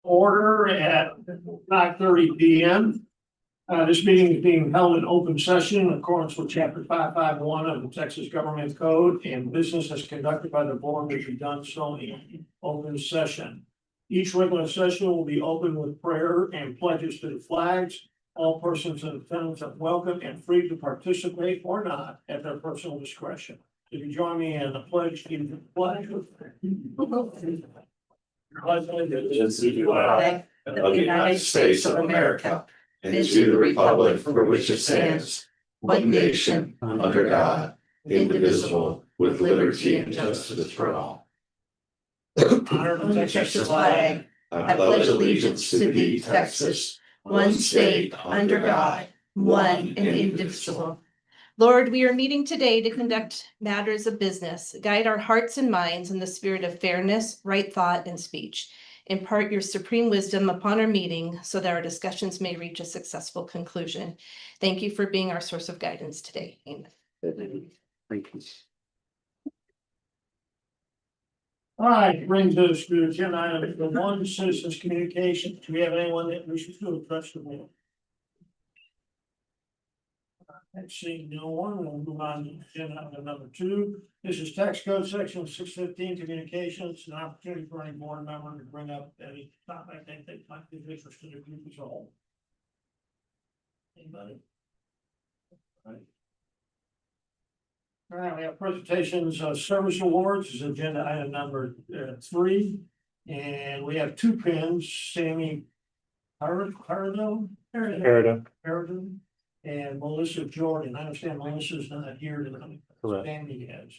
Order at 5:30 p.m. This meeting is being held in open session in accordance with chapter 551 of the Texas Government Code, and business is conducted by the board will be done so in open session. Each regular session will be open with prayer and pledges to the flags. All persons in attendance are welcome and free to participate or not at their personal discretion. If you join me in the pledge, give the pledge. Allegiance to the flag of the United States of America and to the republic for which it stands, one nation, under God, indivisible, with liberty and justice for all. Honor the Texas flag. I pledge allegiance to thee, Texas, one state, under God, one and indivisible. Lord, we are meeting today to conduct matters of business, guide our hearts and minds in the spirit of fairness, right thought, and speech. Impart your supreme wisdom upon our meeting so that our discussions may reach a successful conclusion. Thank you for being our source of guidance today. Amen. Thank you. All right, brings us to agenda item number 1, citizens communication. Do we have anyone that wishes to address the board? I see no one. We'll move on to agenda item number 2. This is tax code section 615 communications, an opportunity for any board member to bring up any topic they think might be of interest to the group as a whole. Anybody? All right, we have presentations of service awards is agenda item number 3. And we have 2 pins, Sammy Parado and Melissa Jordan. I understand Melissa's not here tonight. Correct. Sammy is.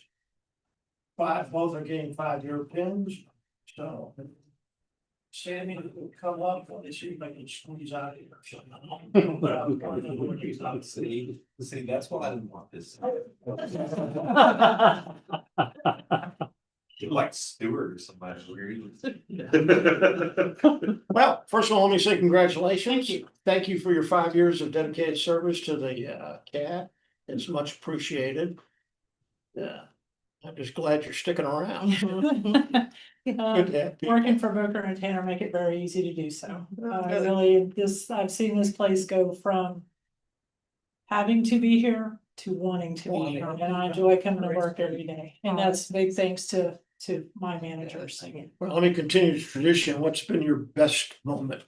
Both are getting 5-year pins. So Sammy will come up. Let me see if I can squeeze out of here. See, that's why I didn't want this. You're like Stewart or somebody weird. Well, first of all, let me say congratulations. Thank you for your 5 years of dedicated service to the CAD. It's much appreciated. Yeah, I'm just glad you're sticking around. Good to have you. Working for Booker and Tanner make it very easy to do so. I've seen this place go from having to be here to wanting to be here, and I enjoy coming to work every day. And that's big thanks to my managers. Well, let me continue the tradition. What's been your best moment?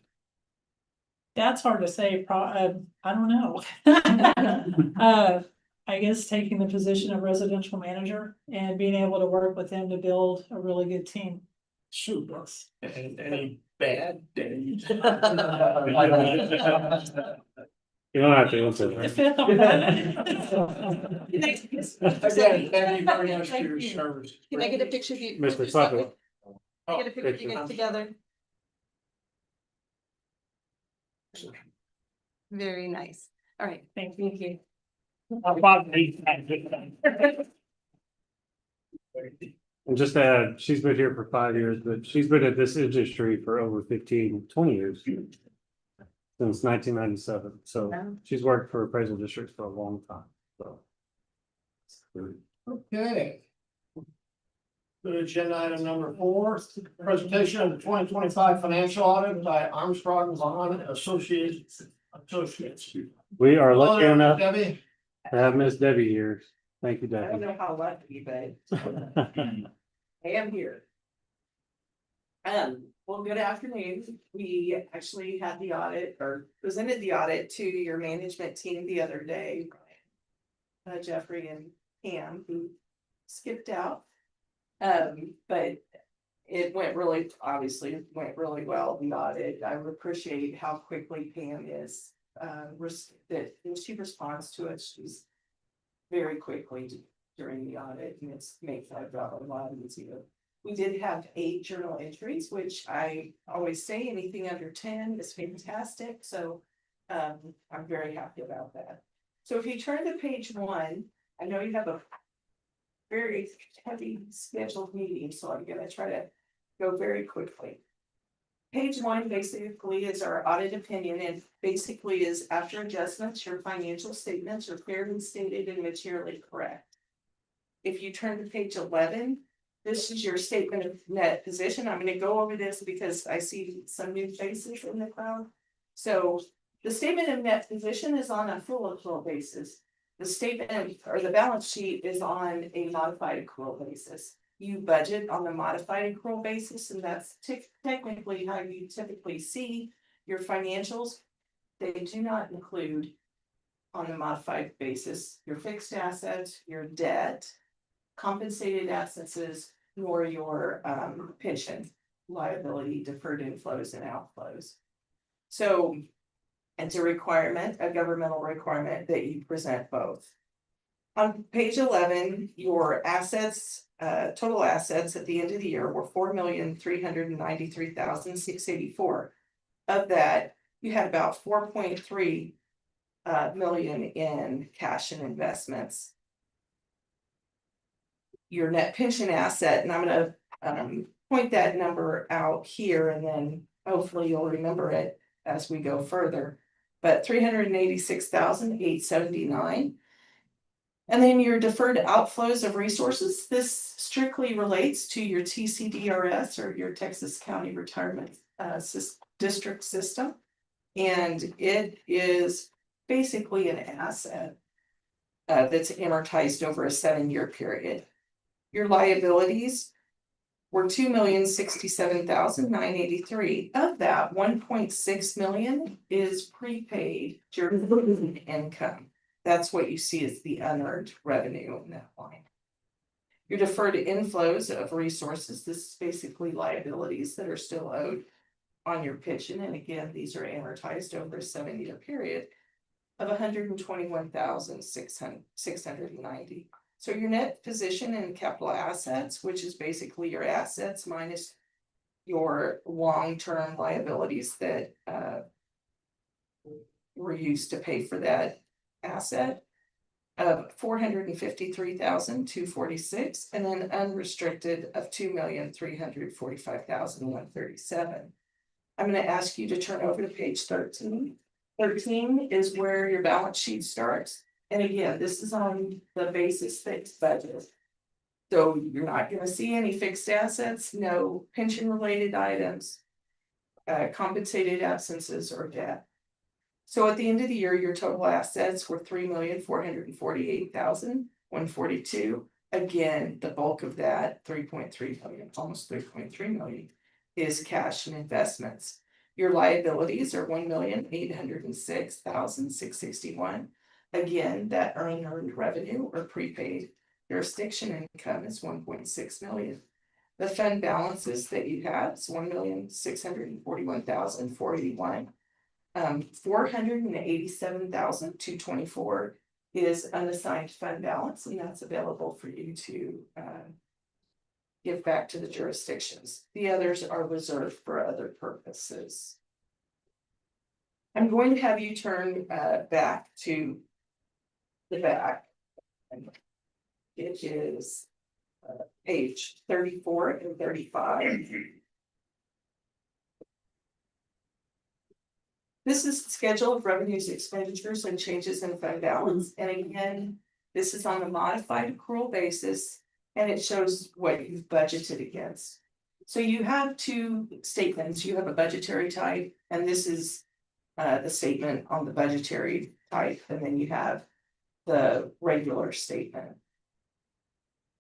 That's hard to say. I don't know. I guess taking the position of residential manager and being able to work with them to build a really good team. Super. And any bad days? You don't have to answer The that. fifth on that. Again, thank you very much for your service. Can I get a picture of you? Mr. Clapper. Get a picture of you guys together. Very nice. All right. Thank you. And just to add, she's been here for 5 years, but she's been at this industry for over 20 years. Since 1997, so Wow. she's worked for appraisal districts for a long time, so. Okay. Good agenda item number 4, presentation of the 2025 financial audit by Armstrong Vaughn Associates. We are lucky Hello, enough Debbie. to have Miss Debbie here. Thank you, I don't Debbie. know how lucky, but I am here. Well, good afternoon. We actually had the audit or presented the audit to your management team the other day. Jeffrey and Pam, who skipped out. But it went really, obviously, it went really well, the audit. I would appreciate how quickly Pam is, that she responds to it. She's very quickly during the audit, and it's makes our job a lot easier. We did have 8 journal entries, which I always say anything under 10 is fantastic. So I'm very happy about that. So if you turn to page 1, I know you have a very heavy scheduled meeting, so I'm going to try to go very quickly. Page 1 basically is our audit opinion, and basically is after adjustments, your financial statements are fairly stated and materially correct. If you turn to page 11, This is your statement of net position. I'm gonna go over this because I see some new faces in the crowd. So the statement of net position is on a full accrual basis. The statement or the balance sheet is on a modified accrual basis. You budget on the modified accrual basis, and that's technically how you typically see your financials. They do not include on the modified basis, your fixed assets, your debt, compensated assets, nor your pension liability, deferred inflows and outflows. So it's a requirement, a governmental requirement that you present both. On page 11, your assets, total assets at the end of the year were 4,393,684. Of that, you had about 4.3 million in cash and investments. Your net pension asset, and I'm gonna point that number out here, and then hopefully you'll remember it as we go further. But 386,879. And then your deferred outflows of resources, this strictly relates to your TCDRS or your Texas County Retirement District System. And it is basically an asset that's amortized over a 7-year period. Your liabilities were 2,067,983. Of that, 1.6 million is prepaid during income. That's what you see as the unearned revenue in that line. Your deferred inflows of resources, this is basically liabilities that are still owed on your pension. And again, these are amortized over a 7-year period of 121,690. So your net position in capital assets, which is basically your assets minus your long-term liabilities that were used to pay for that asset, of 453,246, and then unrestricted of 2,345,137. I'm going to ask you to turn over to page 13. 13 is where your balance sheet starts. And again, this is on the basis fixed budget. So you're not going to see any fixed assets, no pension related items, compensated absences or debt. So at the end of the year, your total assets were 3,448,142. Again, the bulk of that 3.3 million, almost 3.3 million, is cash and investments. Your liabilities are 1,806,661. Again, that unearned revenue or prepaid jurisdiction income is 1.6 million. The fund balances that you have is 1,641,481. 487,224 is unassigned fund balance, and that's available for you to give back to the jurisdictions. The others are reserved for other purposes. I'm going to have you turn back to the back. It is page 34 and 35. This is the schedule of revenues, expenditures, and changes in fund balance. And again, this is on a modified accrual basis, and it shows what you've budgeted against. So you have two statements. You have a budgetary type, and this is the statement on the budgetary type, and then you have the regular statement.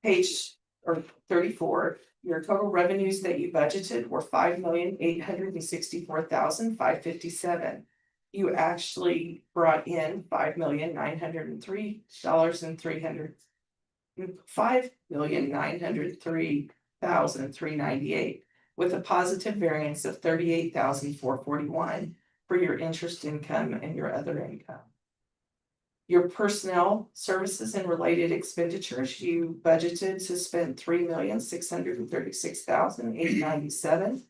Page 34, your total revenues that you budgeted were 5,864,557. You actually brought in $5,903,300. $5,903,398 with a positive variance of 38,441 for your interest income and your other income. Your personnel services and related expenditures, you budgeted to spend $3,636,897.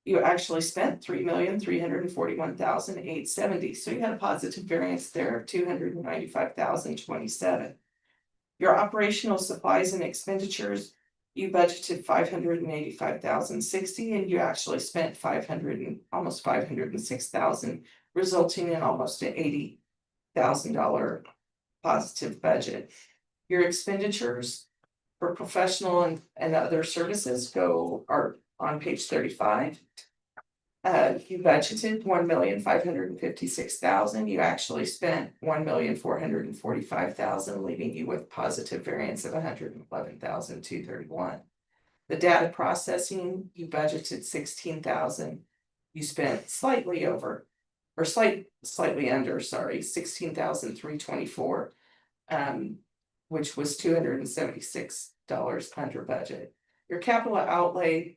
You actually spent $3,341,870. So you had a positive variance there of $295,027. Your operational supplies and expenditures, you budgeted $585,060, and you actually spent almost $506,000, resulting in almost an $80,000 positive budget. Your expenditures, For professional and other services are on page 35. You budgeted $1,556,000. You actually spent $1,445,000, leaving you with positive variance of $111,231. The data processing, you budgeted $16,000. You spent slightly over, or slightly under, sorry, $16,324, which was $276 under budget. Your capital outlay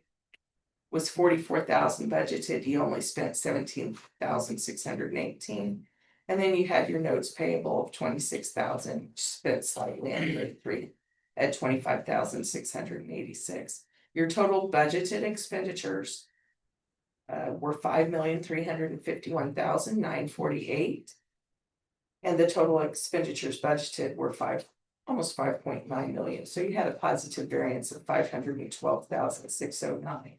was $44,000 budgeted. You only spent $17,618. And then you had your notes payable of $26,000, spent slightly under three at $25,686. Your total budgeted expenditures were $5,351,948. And the total expenditures budgeted were almost 5.9 million. So you had a positive variance of 512,609.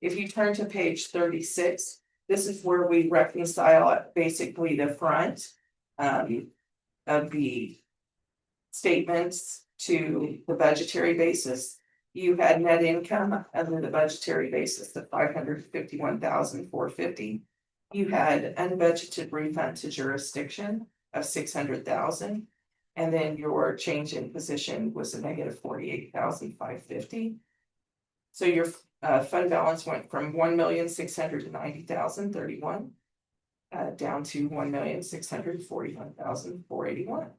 If you turn to page 36, this is where we reconcile basically the front of the statements to the budgetary basis. You had net income under the budgetary basis of $551,450. You had unbudgeted refund to jurisdiction of $600,000. And then your change in position was a negative $48,550. So your fund balance went from $1,690,031 down to $1,641,481.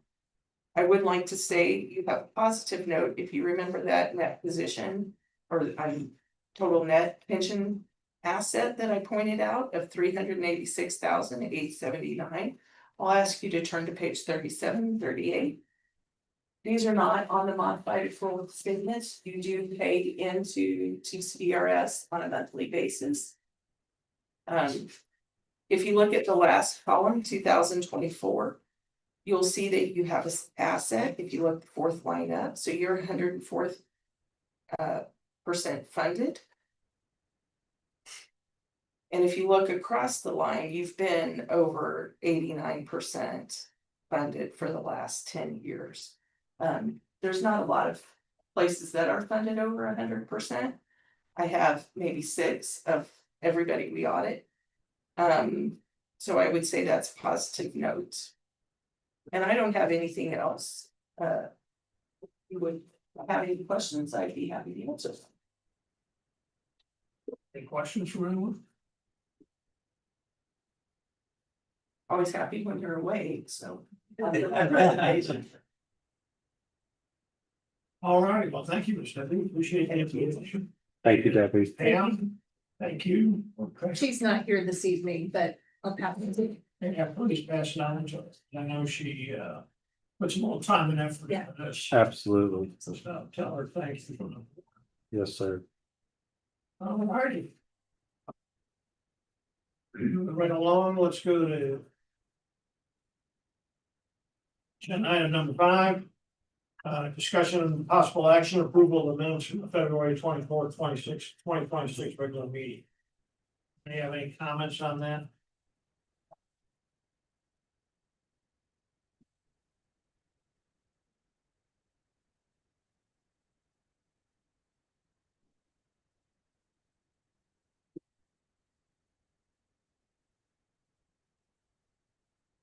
I would like to say you have a positive note if you remember that net position or total net pension asset that I pointed out of $386,879. I'll ask you to turn to page 37 and 38. These are not on the modified accrual statements. You do pay into TCDRS on a monthly basis. If you look at the last column, 2024, you'll see that you have an asset. If you look the fourth line up, so you're 104% funded. And if you look across the line, you've been over 89% funded for the last 10 years. There's not a lot of places that are funded over 100%. I have maybe 6 of everybody we audit. So I would say that's a positive note. And I don't have anything else. If you would have any questions, I'd be happy to answer them. Any questions from anyone? Always happy when you're awake, so. All right, well, thank you, Ms. Debbie. Appreciate the information. Thank you, Debbie. Pam, thank you. Okay. She's not here this evening, but I'll pass it. Yeah, please pass it on to her. I know she puts a little time and effort Yeah. into this. Absolutely. So tell her thank you. Yes, sir. All righty. Moving right along, let's go to agenda item number 5. Discussion and possible action approval of the minutes from the February 24th, 2026 regular meeting. Do you have any comments on that?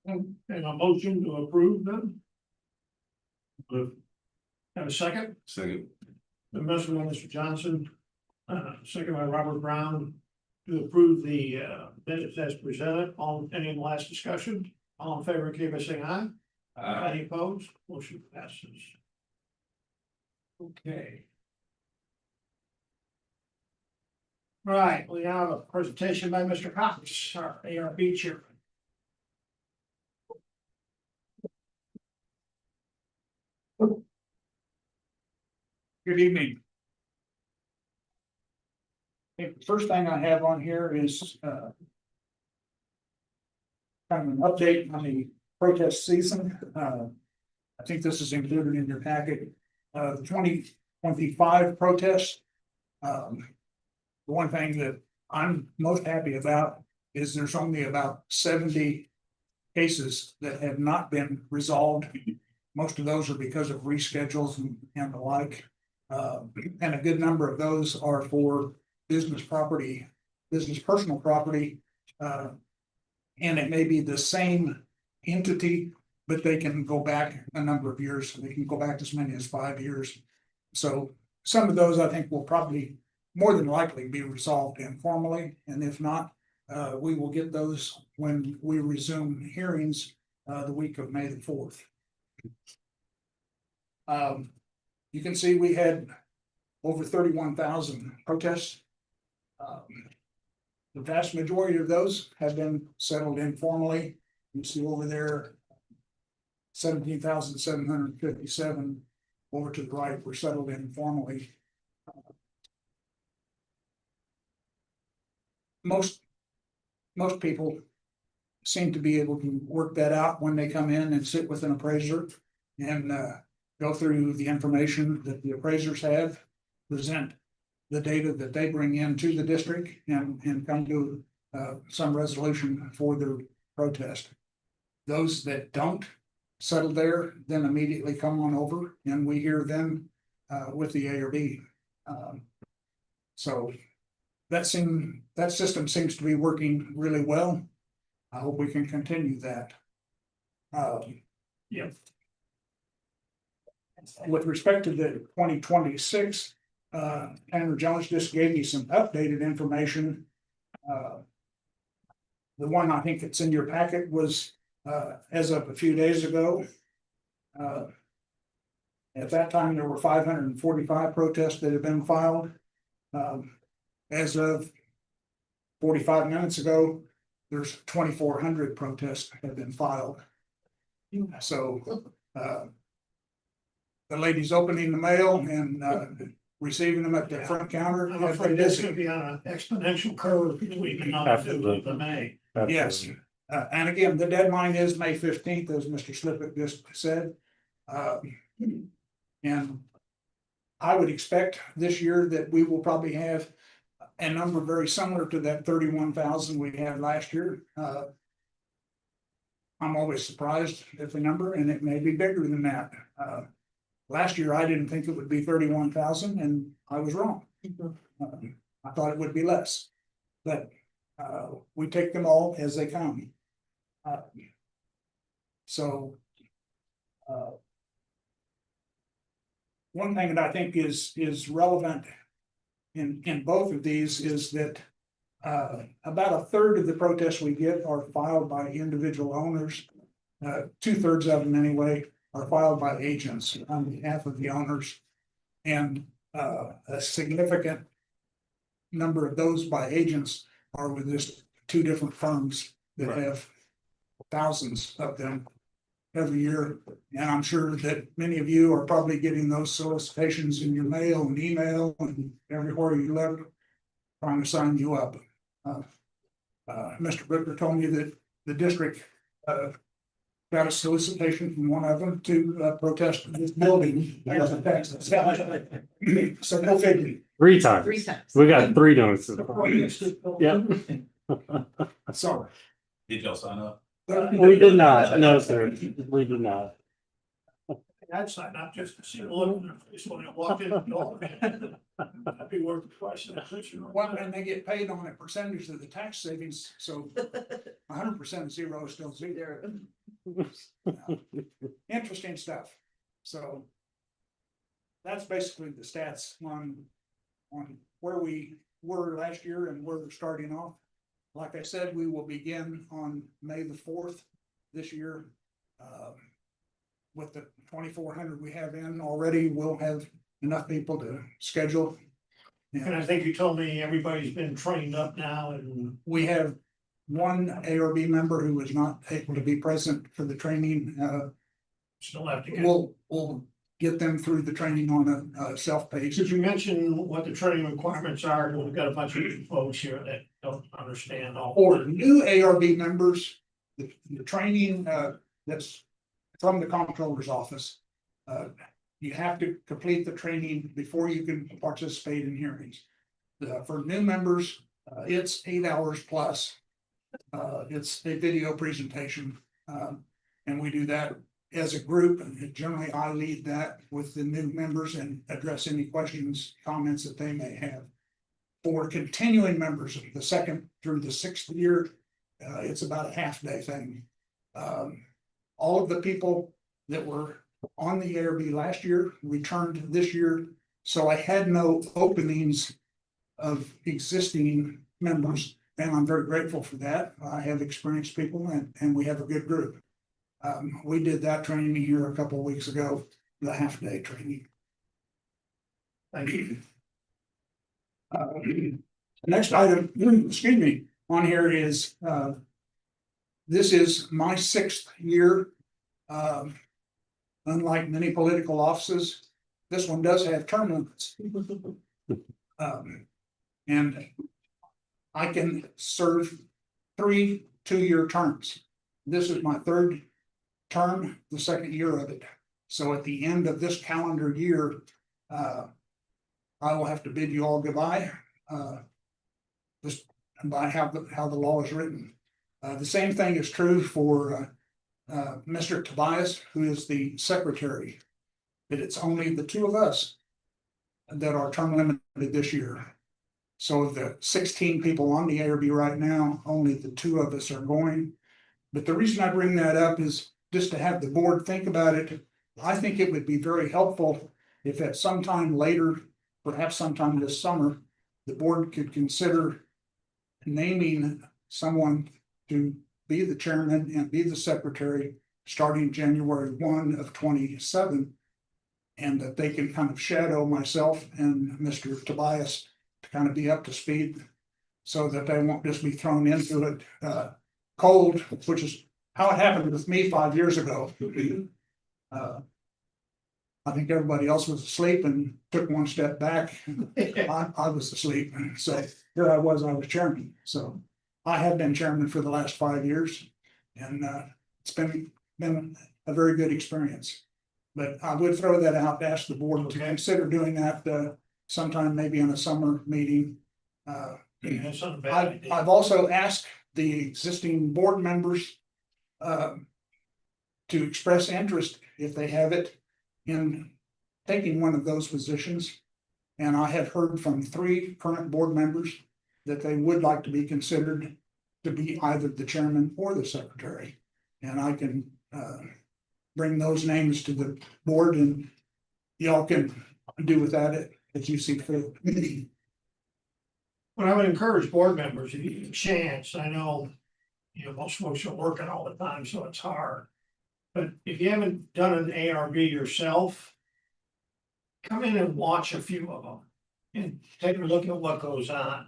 And a motion to approve them? Have a second? Second. The motion by Mr. Johnson, second by Robert Brown, to approve the minutes as presented. Any last discussion? All in favor, indicate by saying aye. Any opposed? Motion passes. Okay. Right, we have a presentation by Mr. Cox, our ARB chairman. Good evening. I think the first thing I have on here is kind of an update on the protest season. I think this is included in your packet. The 2025 protest. The one thing that I'm most happy about is there's only about 70 cases that have not been resolved. Most of those are because of reschedules and the like. And a good number of those are for business property, business personal property. And it may be the same entity, but they can go back a number of years. They can go back as many as 5 years. So some of those I think will probably more than likely be resolved informally, and if not, we will get those when we resume hearings the week of May the 4th. You can see we had over 31,000 protests. The vast majority of those have been settled informally. You see over there, 17,757 over to the right were settled informally. Most people seem to be able to work that out when they come in and sit with an appraiser and go through the information that the appraisers have, present the data that they bring into the district, and come to some resolution for the protest. Those that don't settle there then immediately come on over and we hear them with the ARB. So that system seems to be working really well. I hope we can continue that. Yeah. With respect to the 2026, Tanner Jones just gave me some updated information. The one I think that's in your packet was as of a few days ago. At that time, there were 545 protests that had been filed. As of 45 minutes ago, there's 2,400 protests have been filed. So the lady's opening the mail and receiving them at the front counter. I'm afraid this could be on an exponential curve between now and May. Yes, and again, the deadline is May 15th, as Mr. Slippick just said. And I would expect this year that we will probably have a number very similar to that 31,000 we had last year. I'm always surprised at the number, and it may be bigger than that. Last year, I didn't think it would be 31,000, and I was wrong. I thought it would be less, but we take them all as they come. One thing that I think is relevant in both of these is that about a third of the protests we get are filed by individual owners. 2/3 of them anyway are filed by agents on behalf of the owners. And a significant number of those by agents are with just 2 different firms that have thousands of them every year. And I'm sure that many of you are probably getting those solicitations in your mail and email and everywhere you look, trying to sign you up. Mr. Booker told me that the district got a solicitation from one of them to protest this building. So go figure. 3 times. 3 times. We got 3 notices. Yep. Sorry. Did y'all sign up? We did not. No, sir. We did not. I'd sign up just to see the look on their face when I walked in the door. That'd be worth the price of admission. Well, and they get paid on a percentage of the tax savings, so 100% of zero is still zero. Interesting stuff. So that's basically the stats on where we were last year and where we're starting off. Like I said, we will begin on May the 4th this year. With the 2,400 we have in already, we'll have enough people to schedule. And I think you told me everybody's been trained up now, and We have one ARB member who was not able to be present for the training. still have to get. We'll get them through the training on a self-paced. Did you mention what the training requirements are? We've got a bunch of folks here that don't understand all. For new ARB members, the training that's from the comptroller's office. You have to complete the training before you can participate in hearings. For new members, it's 8 hours plus. It's a video presentation, and we do that as a group, and generally I lead that with the new members and address any questions, comments that they may have. For continuing members, the second through the sixth year, it's about a half-day thing. All of the people that were on the ARB last year returned this year, so I had no openings of existing members, and I'm very grateful for that. I have experienced people and we have a good group. We did that training here a couple of weeks ago, the half-day training. Thank you. The next item, excuse me, on here is, this is my sixth year. Unlike many political offices, this one does have term limits. And I can serve 3 2-year terms. This is my third term, the second year of it. So at the end of this calendar year, I will have to bid you all goodbye. Just by how the law is written. The same thing is true for Mr. Tobias, who is the secretary. But it's only the two of us that are term limited this year. So of the 16 people on the ARB right now, only the two of us are going. But the reason I bring that up is just to have the board think about it. I think it would be very helpful if at some time later, perhaps sometime this summer, the board could consider naming someone to be the chairman and be the secretary starting January 1 of 27. And that they can kind of shadow myself and Mr. Tobias to kind of be up to speed so that they won't just be thrown into it cold, which is how it happened with me 5 years ago. I think everybody else was asleep and took one step back. I was asleep. So here I was chairman. So I have been chairman for the last 5 years, and it's been a very good experience. But I would throw that out to ask the board to consider doing that sometime maybe in a summer meeting. I've also asked the existing board members to express interest, if they have it, in taking one of those positions. And I have heard from 3 current board members that they would like to be considered to be either the chairman or the secretary. And I can bring those names to the board, and y'all can do with that as you see fit. Well, I would encourage board members, if you get a chance, I know, most folks are working all the time, so it's hard. But if you haven't done an ARB yourself, come in and watch a few of them and take a look at what goes on.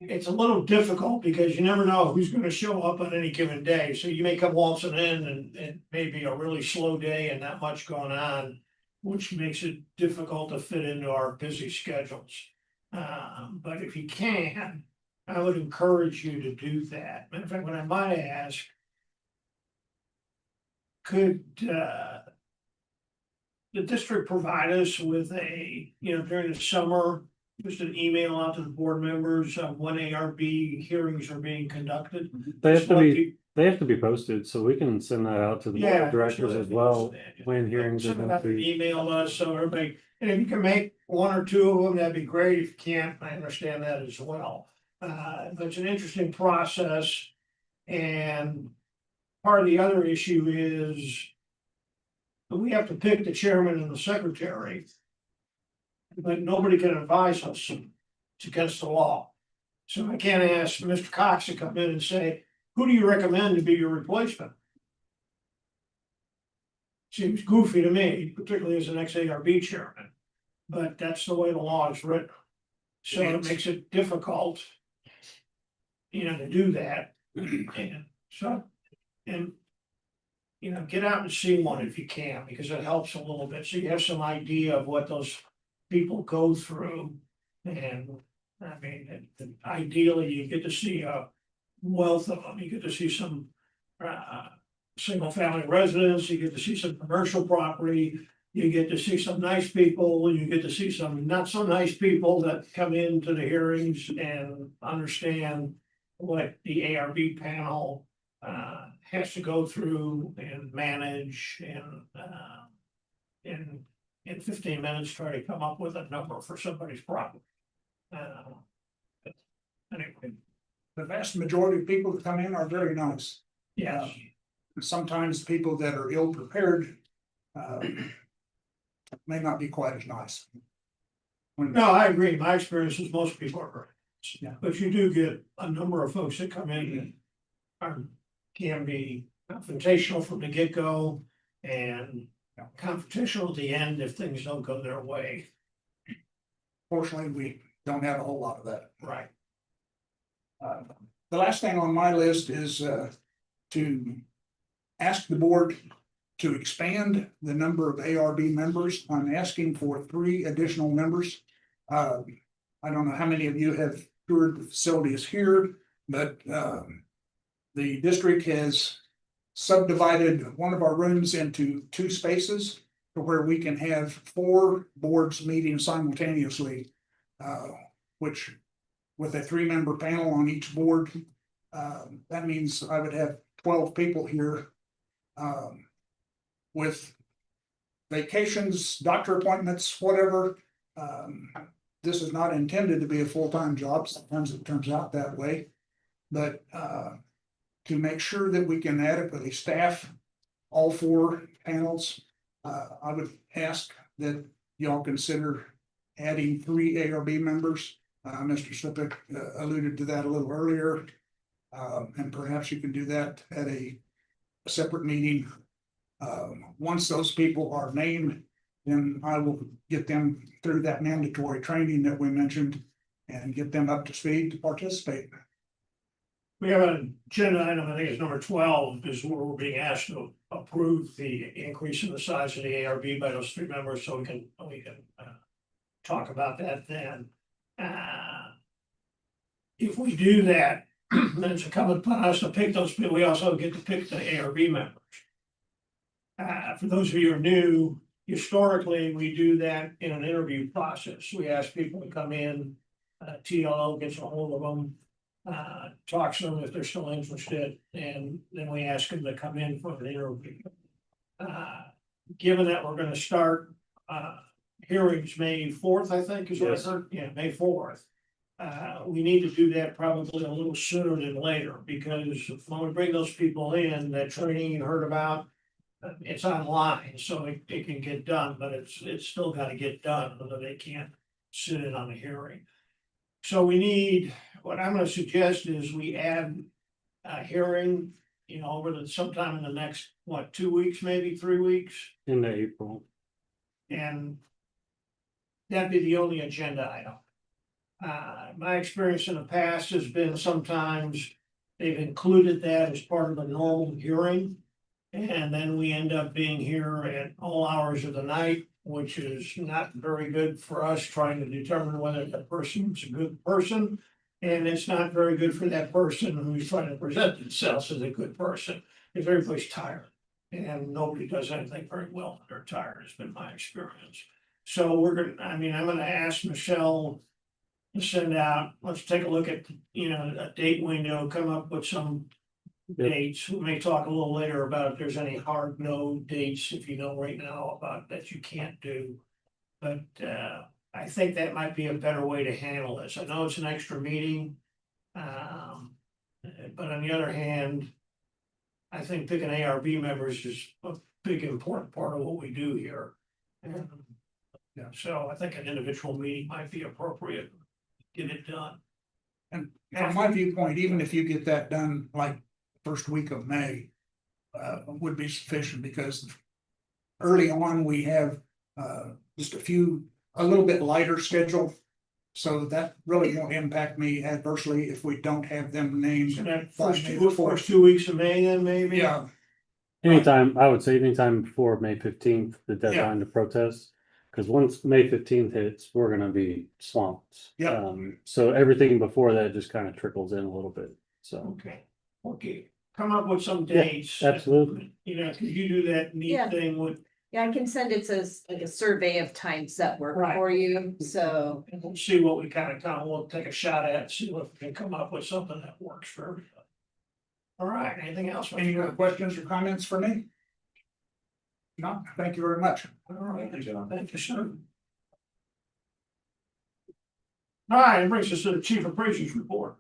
It's a little difficult because you never know who's gonna show up on any given day, so you may come waltzing in and maybe a really slow day and not much going on, which makes it difficult to fit into our busy schedules. But if you can, I would encourage you to do that. In fact, what I might ask, could the district provide us with during the summer, just an email out to the board members of when ARB hearings are being conducted? They have to be posted, so we can send that out to the board of directors as well when hearings are going to be. Email us, so everybody, and if you can make 1 or 2 of them, that'd be great. If you can't, I understand that as well. But it's an interesting process, and part of the other issue is we have to pick the chairman and the secretary, but nobody can advise us. It's against the law. So I can't ask Mr. Cox to come in and say, who do you recommend to be your replacement? Seems goofy to me, particularly as an ex-ARB chairman, but that's the way the law is written. So it makes it difficult, to do that. And get out and see one if you can, because it helps a little bit. So you have some idea of what those people go through. And I mean, ideally, you get to see a wealth of them. You get to see some single family residents, you get to see some commercial property, you get to see some nice people, you get to see some not so nice people that come into the hearings and understand what the ARB panel has to go through and manage in 15 minutes, try to come up with a number for somebody's problem. Anyway, The vast majority of people that come in are very nice. yes, Sometimes people that are ill prepared may not be quite as nice. no, I agree. My experience is most people are great. Yeah. But you do get a number of folks that come in that can be confrontational from the get-go and confrontational at the end if things don't go their way. Fortunately, we don't have a whole lot of that. Right. The last thing on my list is to ask the board to expand the number of ARB members. I'm asking for 3 additional members. I don't know how many of you have toured the facilities here, but the district has subdivided one of our rooms into 2 spaces to where we can have 4 boards meeting simultaneously, which with a 3-member panel on each board, that means I would have 12 people here. With vacations, doctor appointments, whatever. This is not intended to be a full-time job. Sometimes it turns out that way. But to make sure that we can adequately staff all 4 panels, I would ask that y'all consider adding 3 ARB members. Mr. Slipick alluded to that a little earlier. And perhaps you can do that at a separate meeting. Once those people are named, then I will get them through that mandatory training that we mentioned and get them up to speed to participate. We have an agenda item, I think it's number 12, is where we're being asked to approve the increase in the size of the ARB by those 3 members, so we can talk about that then. If we do that, then it's incumbent upon us to pick those people. We also get to pick the ARB members. For those of you who are new, historically, we do that in an interview process. We ask people to come in, TLO gets a hold of them, talks to them if they're still interested, and then we ask them to come in for an interview. Given that we're gonna start hearings May 4th, I think, is what I heard, yeah, May 4th. We need to do that probably a little sooner than later, because when we bring those people in, that training you heard about, it's online, so it can get done, but it's still gotta get done, whether they can't sit in on the hearing. So we need, what I'm gonna suggest is we add a hearing, over sometime in the next, 2 weeks, maybe 3 weeks, in April. and that'd be the only agenda item. My experience in the past has been sometimes they've included that as part of a normal hearing. And then we end up being here at all hours of the night, which is not very good for us trying to determine whether the person's a good person. And it's not very good for that person who's trying to present themselves as a good person, if everybody's tired. And nobody does anything very well when they're tired, has been my experience. So I'm gonna ask Michelle to send out, let's take a look at, a date window, come up with some dates. We may talk a little later about if there's any hard no dates, if you know right now about that you can't do. But I think that might be a better way to handle this. I know it's an extra meeting. But on the other hand, I think picking ARB members is a big important part of what we do here. And so I think an individual meeting might be appropriate, get it done. And from my viewpoint, even if you get that done like first week of May, would be sufficient, because early on we have just a little bit lighter schedule. So that really won't impact me adversely if we don't have them named. So that by first May two, the 4th. first 2 weeks of May then maybe? Yeah, Anytime, I would say anytime before May 15th, the deadline to protest. Cause once May 15th hits, we're gonna be swamped. Yeah. So everything before that just kind of trickles in a little bit, so. Okay, come up with some dates. Absolutely. Could you do that neat Yeah. thing with, Yeah, I can send it as like a survey of times that work Right. for you, so. and we'll see what we we'll take a shot at, see if we can come up with something that works for everybody. All right, anything else? Any other questions or comments for me? No, thank you very much. All right, thank you, sir. All right, it brings us to the chief appraiser's report.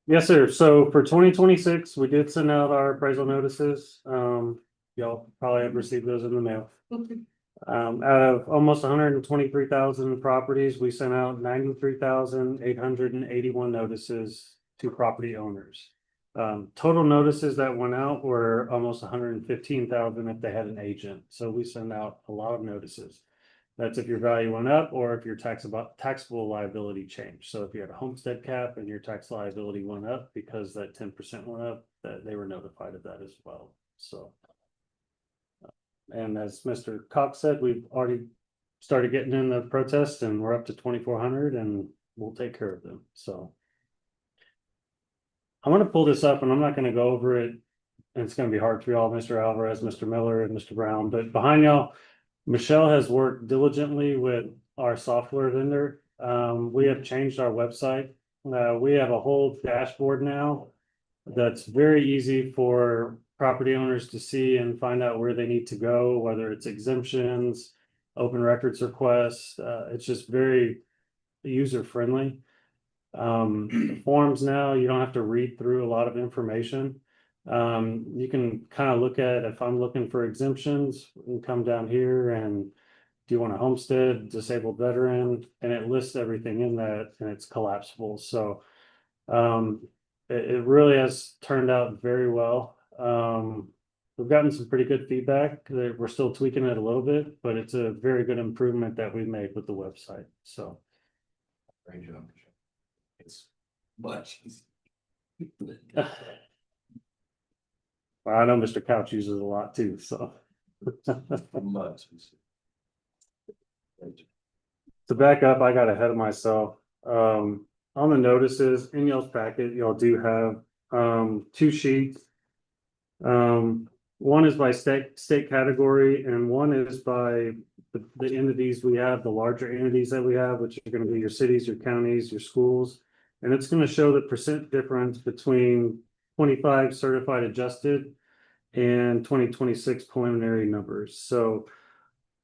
Yes, sir. So for 2026, we did send out our appraisal notices. Y'all probably have received those in the mail. Out of almost 123,000 properties, we sent out 93,881 notices to property owners. Total notices that went out were almost 115,000 if they had an agent. So we send out a lot of notices. That's if your value went up or if your taxable liability changed. So if you had a homestead cap and your tax liability went up because that 10% went up, that they were notified of that as well. So. And as Mr. Cox said, we've already started getting in the protest and we're up to 2,400 and we'll take care of them. So. I'm going to pull this up and I'm not going to go over it. And it's going to be hard for y'all, Mr. Alvarez, Mr. Miller, and Mr. Brown, but behind y'all, Michelle has worked diligently with our software vendor. We have changed our website. We have a whole dashboard now that's very easy for property owners to see and find out where they need to go, whether it's exemptions, open records requests. It's just very user friendly. The forms now, you don't have to read through a lot of information. You can kind of look at, if I'm looking for exemptions, we can come down here and do you want a homestead, disabled veteran, and it lists everything in that and it's collapsible. So it really has turned out very well. We've gotten some pretty good feedback. We're still tweaking it a little bit, but it's a very good improvement that we made with the website. So Great job. It's much easier. well, I know Mr. Couch uses it a lot too, so. Much easier. To back up, I got ahead of myself. On the notices in y'all's packet, y'all do have two sheets. One is by state category and one is by the entities we have, the larger entities that we have, which are going to be your cities, your counties, your schools. And it's going to show the percent difference between 25 certified adjusted and 2026 preliminary numbers. So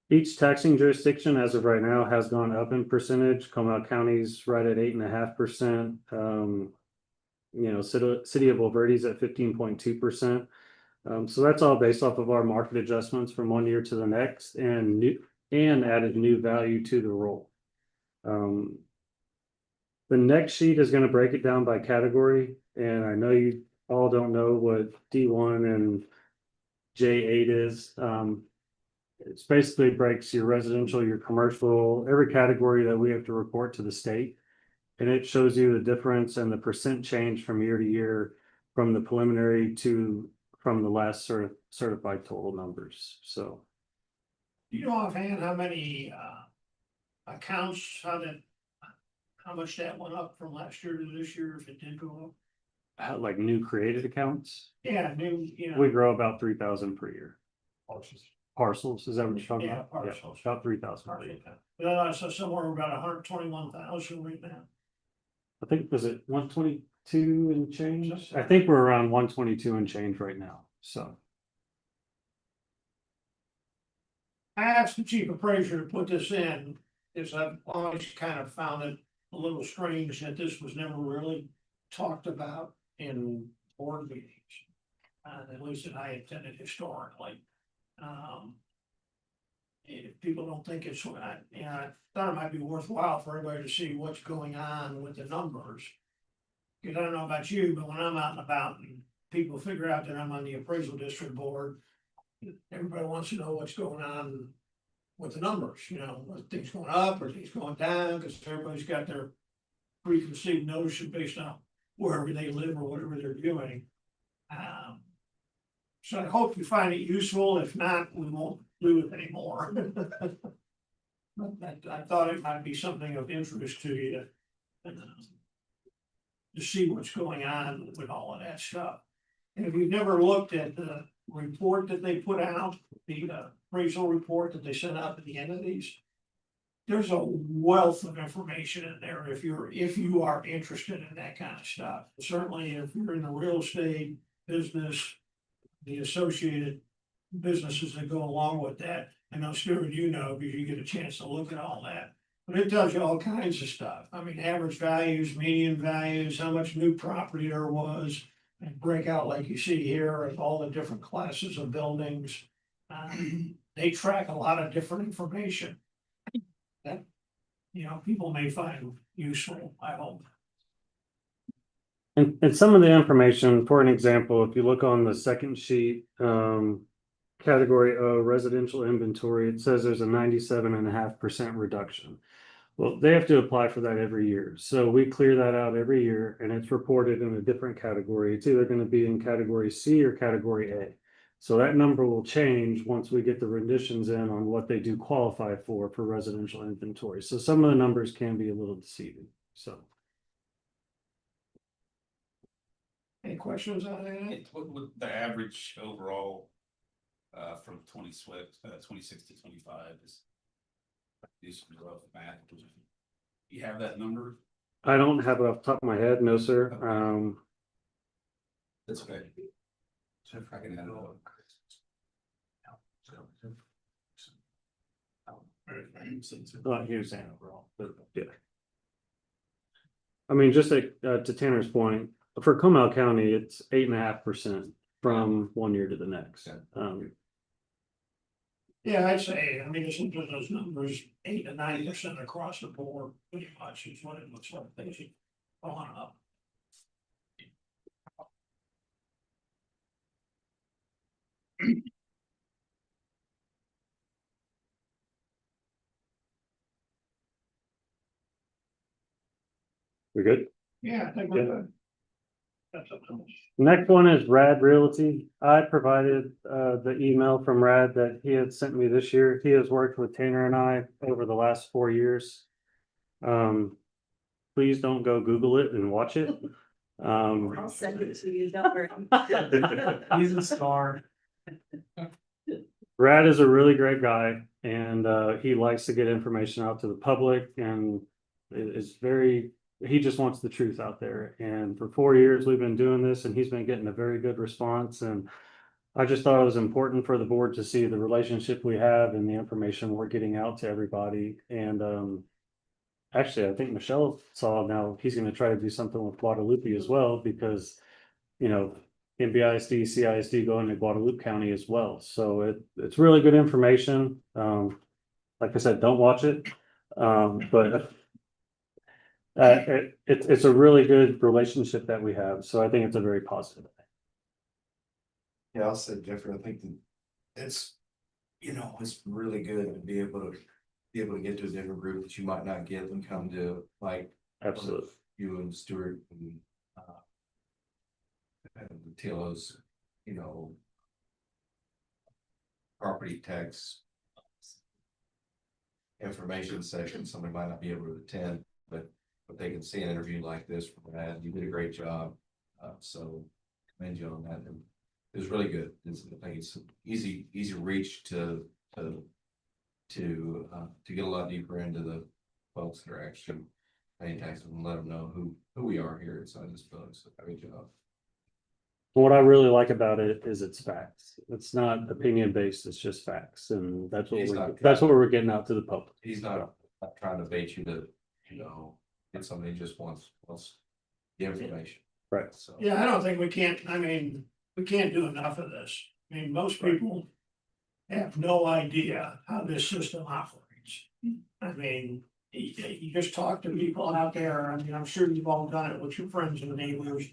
each taxing jurisdiction as of right now has gone up in percentage. ComalAD County's right at 8.5%. City of Valverde's at 15.2%. So that's all based off of our market adjustments from one year to the next and added new value to the roll. The next sheet is going to break it down by category. And I know you all don't know what D1 and J8 is. It's basically breaks your residential, your commercial, every category that we have to report to the state. And it shows you the difference and the percent change from year to year from the preliminary to from the last certified total numbers. So. Do you know offhand how many accounts, how much that went up from last year to this year, if it did go up? Like new created accounts? Yeah, new, We grow about 3,000 per year. Parcels. Parcels, is that what you're talking Yeah, about? parcels. About 3,000 per year. So somewhere about 121,000 right now. I think, was it 122 and change? I think we're around 122 and change right now, so. I asked the chief appraiser to put this in, because I've always kind of found it a little strange that this was never really talked about in board meetings. At least that I attended historically. If people don't think it's, I thought it might be worthwhile for everybody to see what's going on with the numbers. Because I don't know about you, but when I'm out and about and people figure out that I'm on the appraisal district board, everybody wants to know what's going on with the numbers, are things going up or things going down, because everybody's got their preconceived notion based on wherever they live or whatever they're doing. So I hope you find it useful. If not, we won't do it anymore. But I thought it might be something of interest to you to see what's going on with all of that stuff. And if you've never looked at the report that they put out, the appraisal report that they sent out to the entities, there's a wealth of information in there if you are interested in that kind of stuff. Certainly if you're in the real estate business, the associated businesses that go along with that. I know, Stuart, you know, because you get a chance to look at all that. But it tells you all kinds of stuff. I mean, average values, median values, how much new property there was. And break out like you see here of all the different classes of buildings. They track a lot of different information. That, you know, people may find useful, I hope. And some of the information, for an example, if you look on the second sheet, category of residential inventory, it says there's a 97.5% reduction. Well, they have to apply for that every year. So we clear that out every year and it's reported in a different category. It's either going to be in category C or category A. So that number will change once we get the renditions in on what they do qualify for residential inventory. So some of the numbers can be a little deceiving, so. Any questions on that? What would the average overall from 26 to 25 is? Do some rough math. You have that number? I don't have it off the top of my head, no, sir. That's okay. So if I can add it all. Here's saying overall, but yeah. I mean, just to Tanner's point, for Comal County, it's 8.5% from one year to the next. Yeah, I'd say, I mean, it's into those numbers, 8 to 9% across the board, pretty much is what it looks like. Things are going up. We're good? Yeah, I think we're good. That's up to us. Next one is Rad Realty. I provided the email from Rad that he had sent me this year. He has worked with Tanner and I over the last 4 years. Please don't go Google it and watch it. I'll send it to you, don't worry. He's a star. Brad is a really great guy and he likes to get information out to the public and he just wants the truth out there. And for 4 years, we've been doing this and he's been getting a very good response. And I just thought it was important for the board to see the relationship we have and the information we're getting out to everybody. And actually, I think Michelle saw now he's going to try to do something with Guadalupe as well, because, you know, NBISD, CISD going to Guadalupe County as well. So it's really good information. Like I said, don't watch it. But it's a really good relationship that we have. So I think it's a very positive thing. Yeah, I'll say, Jeffrey, I think that it's, you know, it's really good to be able to get to a different group that you might not get and come to, like Absolutely. you and Stuart and the TLO's, you know, property tax information session. Somebody might not be able to attend, but they can see an interview like this from Brad. You did a great job. So commend you on that. And it was really good. I think it's easy reach to get a lot deeper into the folks that are actually paying taxes and let them know who we are here inside this building. So great job. What I really like about it is it's facts. It's not opinion based, it's just facts. And that's what we're getting out to the public. He's not trying to bait you to, you know, get somebody who just wants the information. Right. So Yeah, I don't think we can't, I mean, we can't do enough of this. I mean, most people have no idea how this system operates. I mean, you just talk to people out there. I mean, I'm sure you've all done it with your friends and neighbors.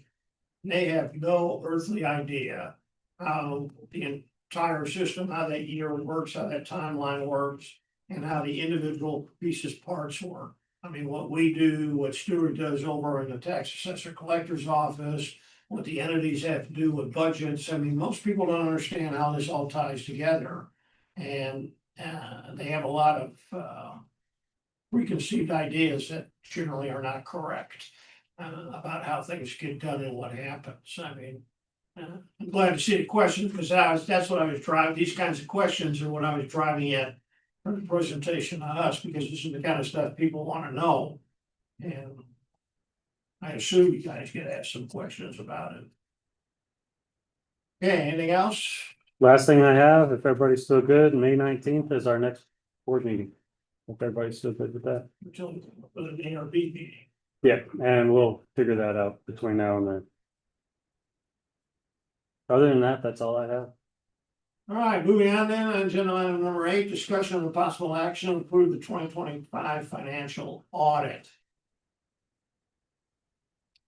They have no earthly idea how the entire system, how that year works, how that timeline works, and how the individual pieces, parts work. I mean, what we do, what Stuart does over in the tax assessor collector's office, what the entities have to do with budgets. I mean, most people don't understand how this all ties together. And they have a lot of preconceived ideas that generally are not correct about how things get done and what happens. I mean, I'm glad to see the questions, because that's what I was driving. These kinds of questions are what I was driving at for the presentation to us, because this is the kind of stuff people want to know. And I assume you guys get asked some questions about it. Okay, anything else? Last thing I have, if everybody's still good, May 19th is our next board meeting. If everybody's still good with that. Until the ARB meeting. Yeah, and we'll figure that out between now and then. Other than that, that's all I have. All right, moving on then, agenda item number 8, discussion of the possible action to approve the 2025 financial audit.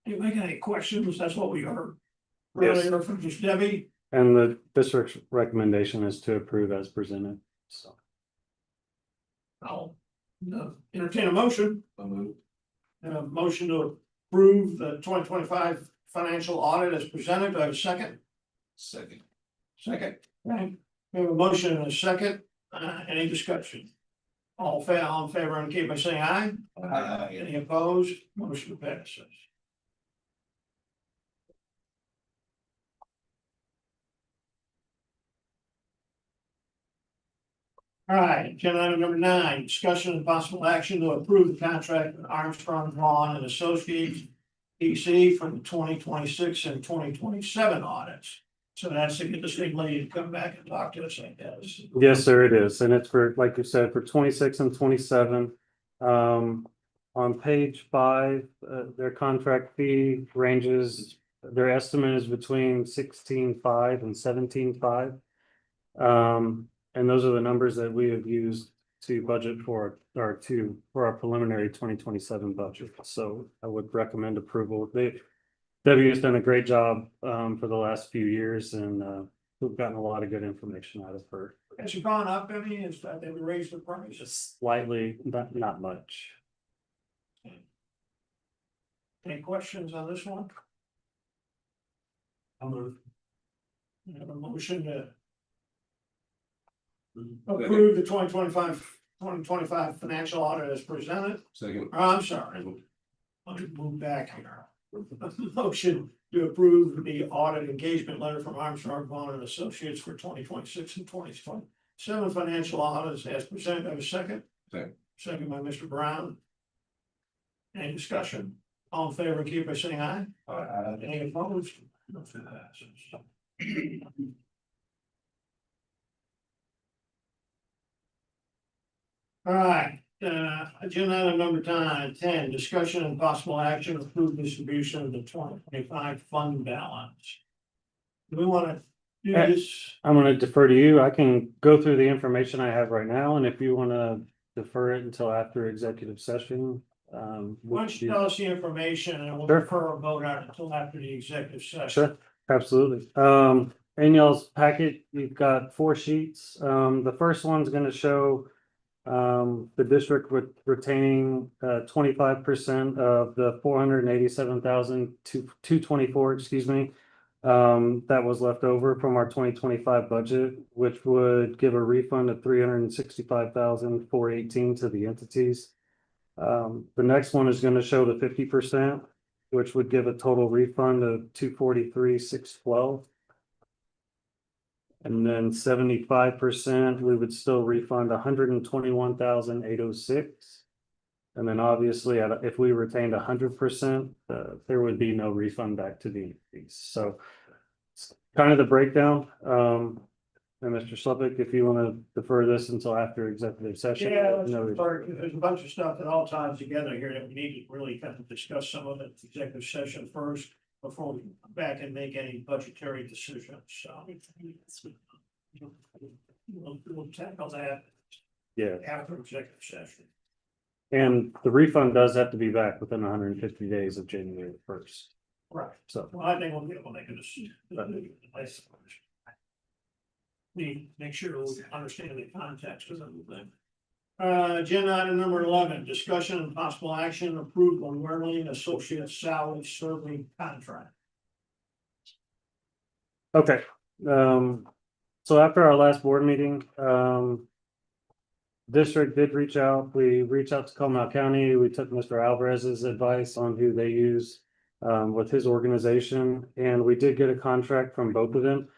Anybody got any questions? That's what we heard Yes. earlier from just Debbie. And the district's recommendation is to approve as presented, so. I'll entertain a motion. So moved. A motion to approve the 2025 financial audit as presented. Do I have a second? Second. Second, okay. We have a motion and a second. Any discussion? All in favor indicate by saying aye. Aye. Any opposed? Motion passes. All right, agenda item number 9, discussion and possible action to approve the contract with Armstrong, Vaughn and Associates, PC for the 2026 and 2027 audits. So that's to get this big lady to come back and talk to us, I guess. Yes, sir, it is, and it's for, like you said, for 26 and 27. On page 5, their contract fee ranges, their estimate is between 16.5 and 17.5. And those are the numbers that we have used to budget for, or for our preliminary 2027 budget. So I would recommend approval. Debbie has done a great job for the last few years, and we've gotten a lot of good information out of her. Has it gone up any? Is that they raised the price? Just slightly, not much. Any questions on this one? I'll move. We have a motion to approve the 2025 financial audit as presented. Second. I'm sorry. Let me move back here. Motion to approve the audit engagement letter from Armstrong, Vaughn and Associates for 2026 and 2027 financial audits as presented. I have a second. Second. Second by Mr. Brown. Any discussion? All in favor, keep by saying aye. Aye. Any opposed? Motion passes. All right, agenda item number 10, discussion and possible action to approve distribution of the 2025 fund balance. Do we want to do this? I'm gonna defer to you. I can go through the information I have right now, and if you wanna defer it until after executive session. Why don't you tell us the information and we'll Sure. defer a vote on it until after the executive session. Sure, absolutely. In y'all's packet, you've got 4 sheets. The first one's gonna show the district with retaining 25% of the 487,224, excuse me. That was left over from our 2025 budget, which would give a refund of 365,418 to the entities. The next one is going to show the 50%, which would give a total refund of 243,612. And then 75%, we would still refund 121,806. And then obviously, if we retained 100%, there would be no refund back to the entities. So it's kind of the breakdown. And Mr. Slepik, if you want to defer this until after executive session. Yeah, no, there's a bunch of stuff that all ties together here that we need to really kind of discuss some of it in executive session first before we come back and make any budgetary decisions. So we'll tackle that yeah. after executive session. And the refund does have to be back within 150 days of January 1st. Right. So Well, I think we'll be able to make a decision. Make sure we understand the context of everything. Agenda item number 11, discussion and possible action approval of Werling Associates salary survey contract. okay. So after our last board meeting, district did reach out. We reached out to Comal County. We took Mr. Alvarez's advice on who they use with his organization, and we did get a contract from both of them.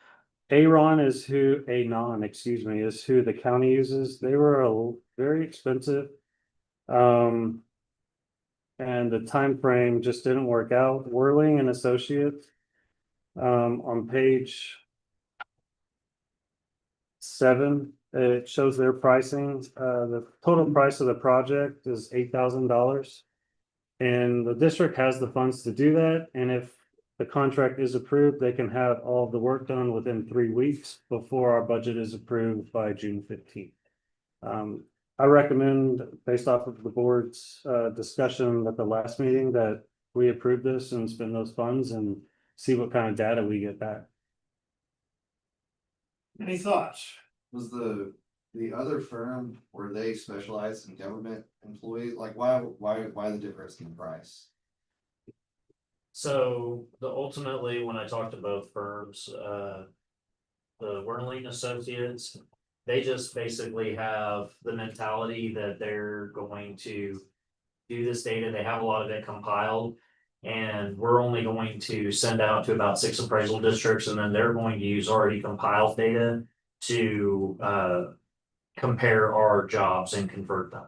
Anon is who the county uses. They were very expensive. And the time frame just didn't work out. Whirling and Associates, on page 7, it shows their pricing. The total price of the project is $8,000. And the district has the funds to do that, and if the contract is approved, they can have all of the work done within 3 weeks before our budget is approved by June 15th. I recommend, based off of the board's discussion at the last meeting, that we approve this and spend those funds and see what kind of data we get back. Any thoughts? Was the other firm, were they specialized in government employees? Like, why the difference in price? So ultimately, when I talked to both firms, the Werling Associates, they just basically have the mentality that they're going to do this data. They have a lot of it compiled. And we're only going to send out to about 6 appraisal districts, and then they're going to use already compiled data to compare our jobs and convert them.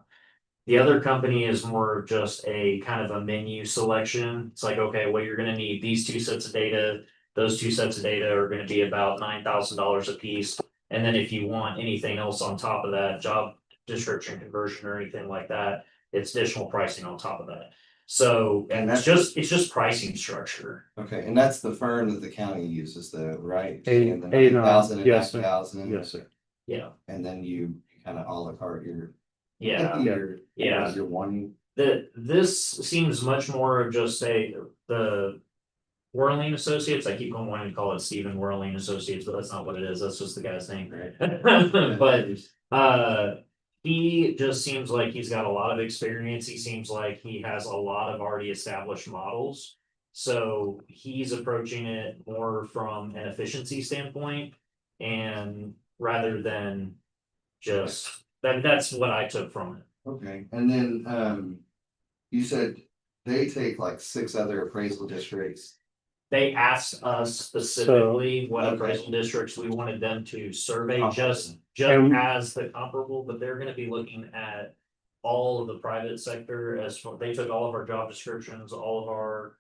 The other company is more just a kind of a menu selection. It's like, okay, well, you're gonna need these 2 sets of data. Those 2 sets of data are gonna be about $9,000 a piece. And then if you want anything else on top of that, job description conversion or anything like that, it's additional pricing on top of that. So, and it's just pricing structure. Okay, and that's the firm that the county uses though, right? A- And the A9, 9,000 and yes, sir. 9,000. Yes, sir. Yeah, And then you kind of a la carte your. yeah, your- yeah. Your one. This seems much more of just the Werling Associates. I keep on wanting to call it Stephen Werling Associates, but that's not what it is. That's just the guy's name. Right. But he just seems like he's got a lot of experience. He seems like he has a lot of already established models. So he's approaching it more from an efficiency standpoint, and rather than just that's what I took from it. Okay, and then you said they take like 6 other appraisal districts. They asked us specifically what okay. appraisal districts we wanted them to survey, Comparable. just And- as the comparable, but they're gonna be looking at all of the private sector they took all of our job descriptions, all of our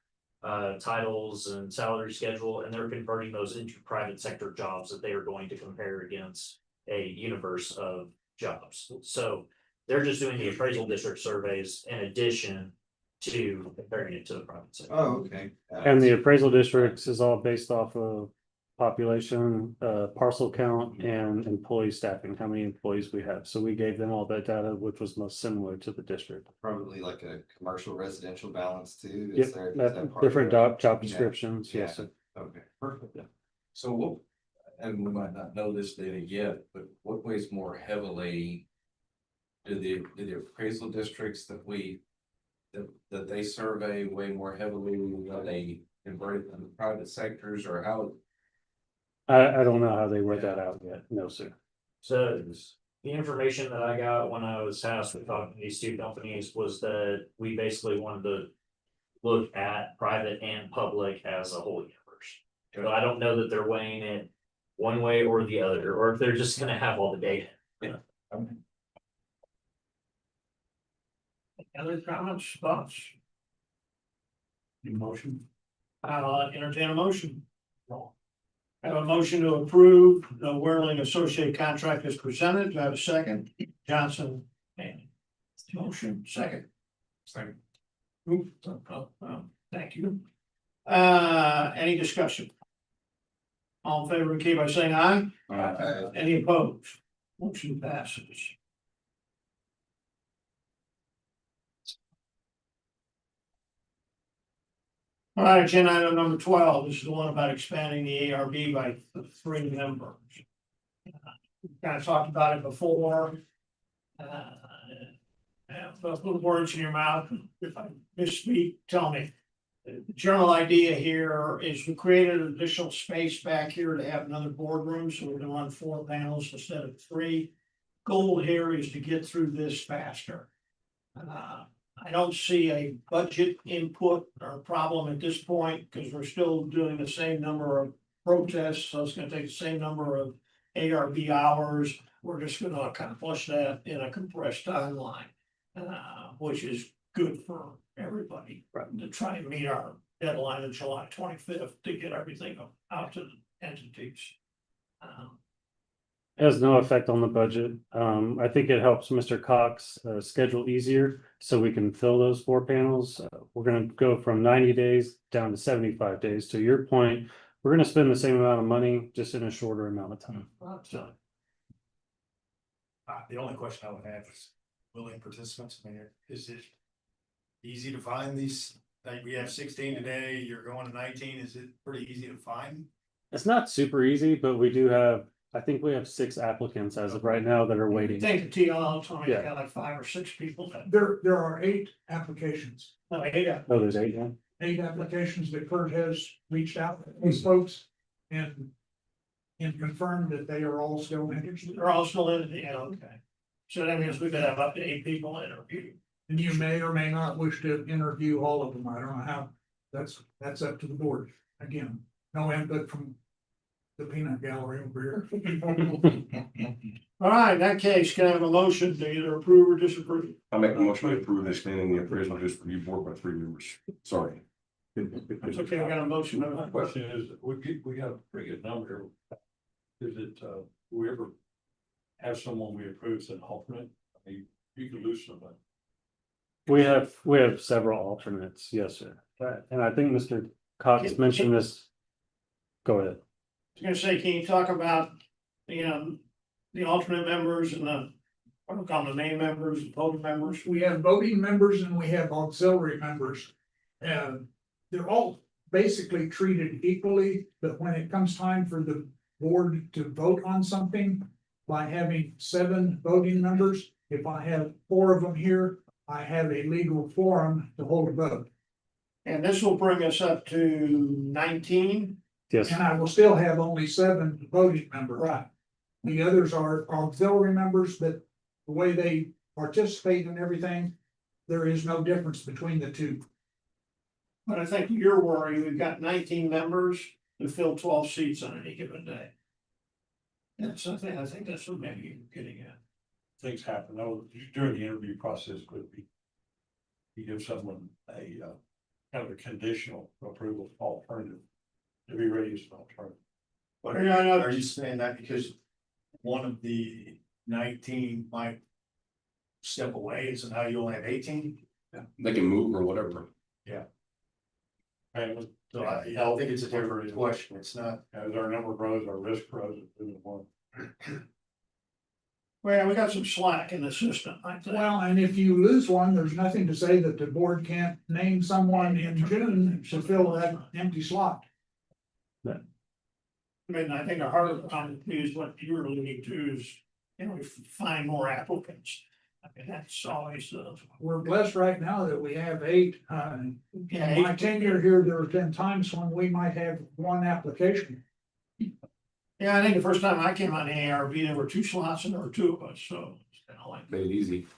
titles and salary schedule, and they're converting those into private sector jobs that they are going to compare against a universe of jobs. So they're just doing the appraisal district surveys in addition to comparing it to the private sector. Oh, okay. And the appraisal districts is all based off of population, parcel count, and employee staffing, how many employees we have. So we gave them all that data, which was most similar to the district. Probably like a commercial residential balance too. Yep, Is there? different job Yeah. descriptions, yes, sir. Okay, perfect. So what, and we might not know this data yet, but what weighs more heavily? Do the appraisal districts that they survey weigh more heavily when they convert it to the private sectors, or how? I don't know how they work that out yet, no, sir. So the information that I got when I was tasked with talking to these 2 companies was that we basically wanted to look at private and public as a whole universe. So I don't know that they're weighing it one way or the other, or if they're just gonna have all the data. Other comments, thoughts? Motion. I'll entertain a motion. I have a motion to approve the Werling Associate contract as presented. Do I have a second? Johnson. Motion, second. Second. Thank you. Any discussion? All in favor, indicate by saying aye. Any opposed? Motion passes. All right, agenda item number 12, this is the one about expanding the ARB by 3 members. Kind of talked about it before. Put words in your mouth. If I misspeak, tell me. The general idea here is we created an additional space back here to have another boardroom, so we're gonna run 4 panels instead of 3. Goal here is to get through this faster. I don't see a budget input or problem at this point, because we're still doing the same number of protests, so it's gonna take the same number of ARB hours. We're just gonna accomplish that in a compressed timeline, which is good for everybody, to try and meet our deadline of July 25th to get everything out to the entities. has no effect on the budget. I think it helps Mr. Cox schedule easier so we can fill those 4 panels. We're gonna go from 90 days down to 75 days. To your point, we're gonna spend the same amount of money just in a shorter amount of time. So The only question I would have is willing participants, I mean, is it easy to find these? Like, we have 16 today, you're going to 19, is it pretty easy to find? it's not super easy, but we do have, I think we have 6 applicants as of right now that are I waiting. think the TL told me Yeah. they got like 5 or 6 people. There are 8 applications, No, 8 up. Oh, there's 8 now? 8 applications that Kurt has reached out to these folks and confirmed that they are all still interested. They're all still in, yeah, okay. So that means we could have up to 8 people interview. And you may or may not wish to interview all of them. I don't know how, that's up to the board. Again, no input from the peanut gallery over here. All right, in that case, can I have a motion to either approve or disapprove? I make a motion to approve extending the appraisal district review board by 3 members. Sorry. It's okay, I got a motion. My question is, we got a pretty good number. Is it, we ever have someone we approve as an alternate? I mean, you could lose somebody. We have several alternates, yes, sir. And I think Mr. Cox mentioned this. Go ahead. I was gonna say, can you talk about, the alternate members and what do we call them, the main members, the voting members? We have voting members and we have auxiliary members. And they're all basically treated equally, but when it comes time for the board to vote on something, by having 7 voting members, if I have 4 of them here, I have a legal forum to hold a vote. And this will bring us up to 19. Yes, And I will still have only 7 voting members. Right. The others are auxiliary members, but the way they participate in everything, there is no difference between the 2. But I think you're worried, we've got 19 members to fill 12 seats on any given day. That's something, I think that's what maybe you're getting at. Things happen, though, during the interview process, could be. You give someone a, kind of a conditional approval alternative. To be ready as an alternative. But Yeah, I know. are you saying that because one of the 19 might step away, so now you only have 18? They can move or whatever. And So I think it's a different question, it's not. as our number grows, our risk grows. Well, we got some slack in the system, I think. Well, and if you lose one, there's nothing to say that the board can't name someone in June to fill that empty slot. I mean, I think a harder problem is what you're alluding to is, find more applicants. I mean, that's always We're blessed right now that we have 8. yeah, In my tenure here, there have been times when we might have 1 application. yeah, I think the first time I came on the ARB, there were 2 slots and there were 2 of us, so it's kind of like. Made it easy.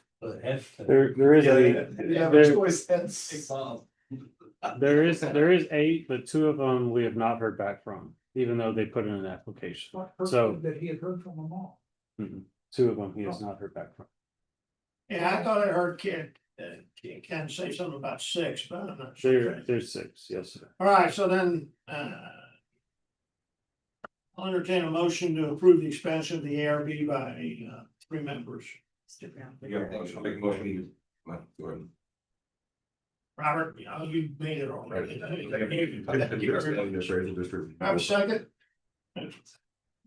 there is there is 8, but 2 of them we have not heard back from, even though they put in an application. So- That he had heard from them all. 2 of them he has not heard back from. Yeah, I thought I heard Ken say something about 6, but I'm not sure. There's 6, yes, sir. All right, so then, I'll entertain a motion to approve the expansion of the ARB by 3 members. I'll make a motion. Well, go ahead. Robert, you made it already. Appraisal district. Have a second?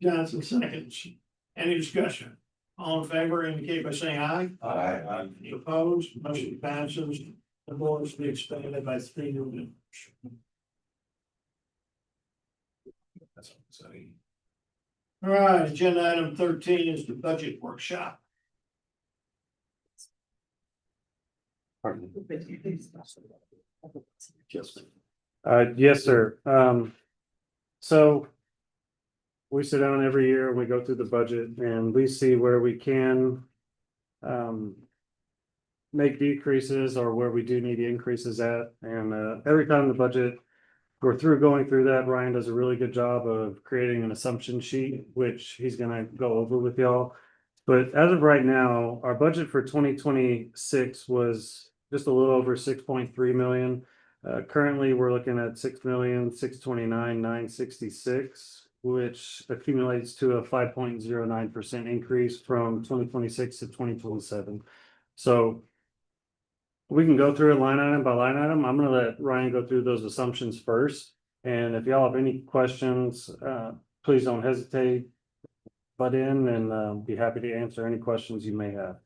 Johnson seconds. Any discussion? All in favor indicate by saying aye. Aye. Any opposed? Motion passes. The board is to be expanded by 3 new members. That's what I'm saying. All right, agenda item 13 is the budget workshop. Pardon me. Yes, sir. So we sit down every year and we go through the budget and we see where we can make decreases or where we do need increases at. And every time the budget, we're going through that, Ryan does a really good job of creating an assumption sheet, which he's gonna go over with y'all. But as of right now, our budget for 2026 was just a little over 6.3 million. Currently, we're looking at 6,629,966, which accumulates to a 5.09% increase from 2026 to 2027. So we can go through it line item by line item. I'm gonna let Ryan go through those assumptions first. And if y'all have any questions, please don't hesitate. Butt in and be happy to answer any questions you may have.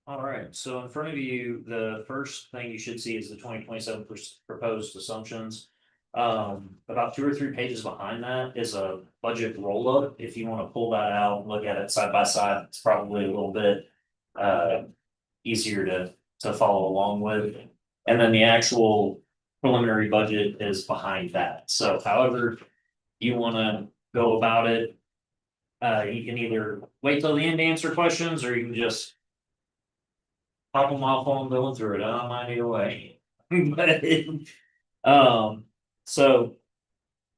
All right, so in front of you, the first thing you should see is the 2027 proposed assumptions. About 2 or 3 pages behind that is a budget roll-up. If you want to pull that out, and look at it side by side, it's probably a little bit easier to follow along with. And then the actual preliminary budget is behind that. So however you want to go about it, you can either wait till the end to answer questions, or you can just pop them off while I'm going through it. I don't mind either way. But so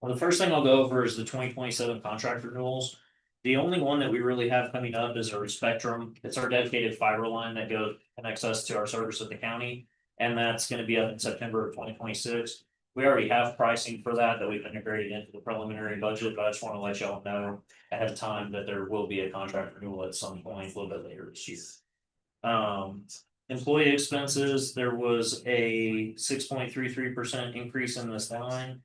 well, the first thing I'll go over is the 2027 contract renewals. The only one that we really have coming up is our Spectrum. It's our dedicated fiber line that connects us to our service at the county, and that's going to be up in September of 2026. We already have pricing for that we've integrated into the preliminary budget, but I just want to let y'all know ahead of time that there will be a contract renewal at some point a little bit later this year. Employee expenses, there was a 6.33% increase in this line.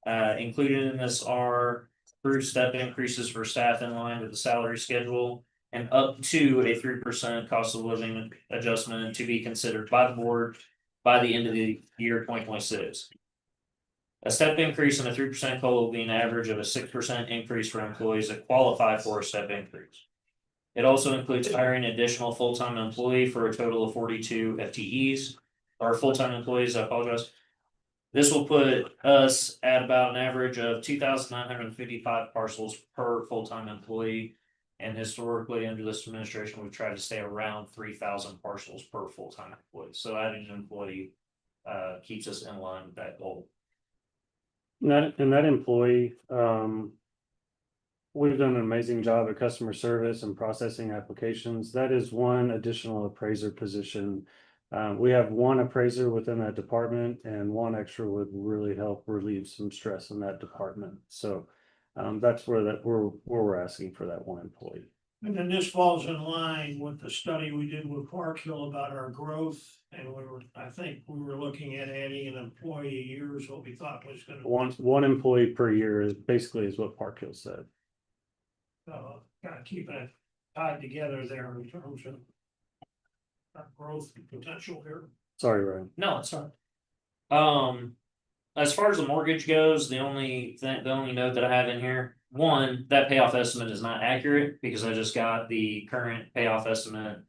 Included in this are through step increases for staff in line with the salary schedule, and up to a 3% cost of living adjustment to be considered by the board by the end of the year 2026. A step increase and a 3% COLA will be an average of a 6% increase for employees that qualify for a step increase. It also includes hiring an additional full-time employee for a total of 42 FTEs, or full-time employees, I apologize. This will put us at about an average of 2,955 parcels per full-time employee. And historically, under this administration, we've tried to stay around 3,000 parcels per full-time employee. So adding an employee keeps us in line with that goal. That employee, we've done an amazing job at customer service and processing applications. That is one additional appraiser position. We have one appraiser within that department, and one extra would really help relieve some stress in that department. So that's where we're asking for that one employee. And then this falls in line with the study we did with Park Hill about our growth. And I think we were looking at adding an employee a year is what we thought was gonna. One employee per year is what Park Hill said. Kind of keeping it tied together there in terms of our growth potential here. Sorry, Ryan. No, it's not. As far as the mortgage goes, the only note that I have in here, one, that payoff estimate is not accurate because I just got the current payoff estimate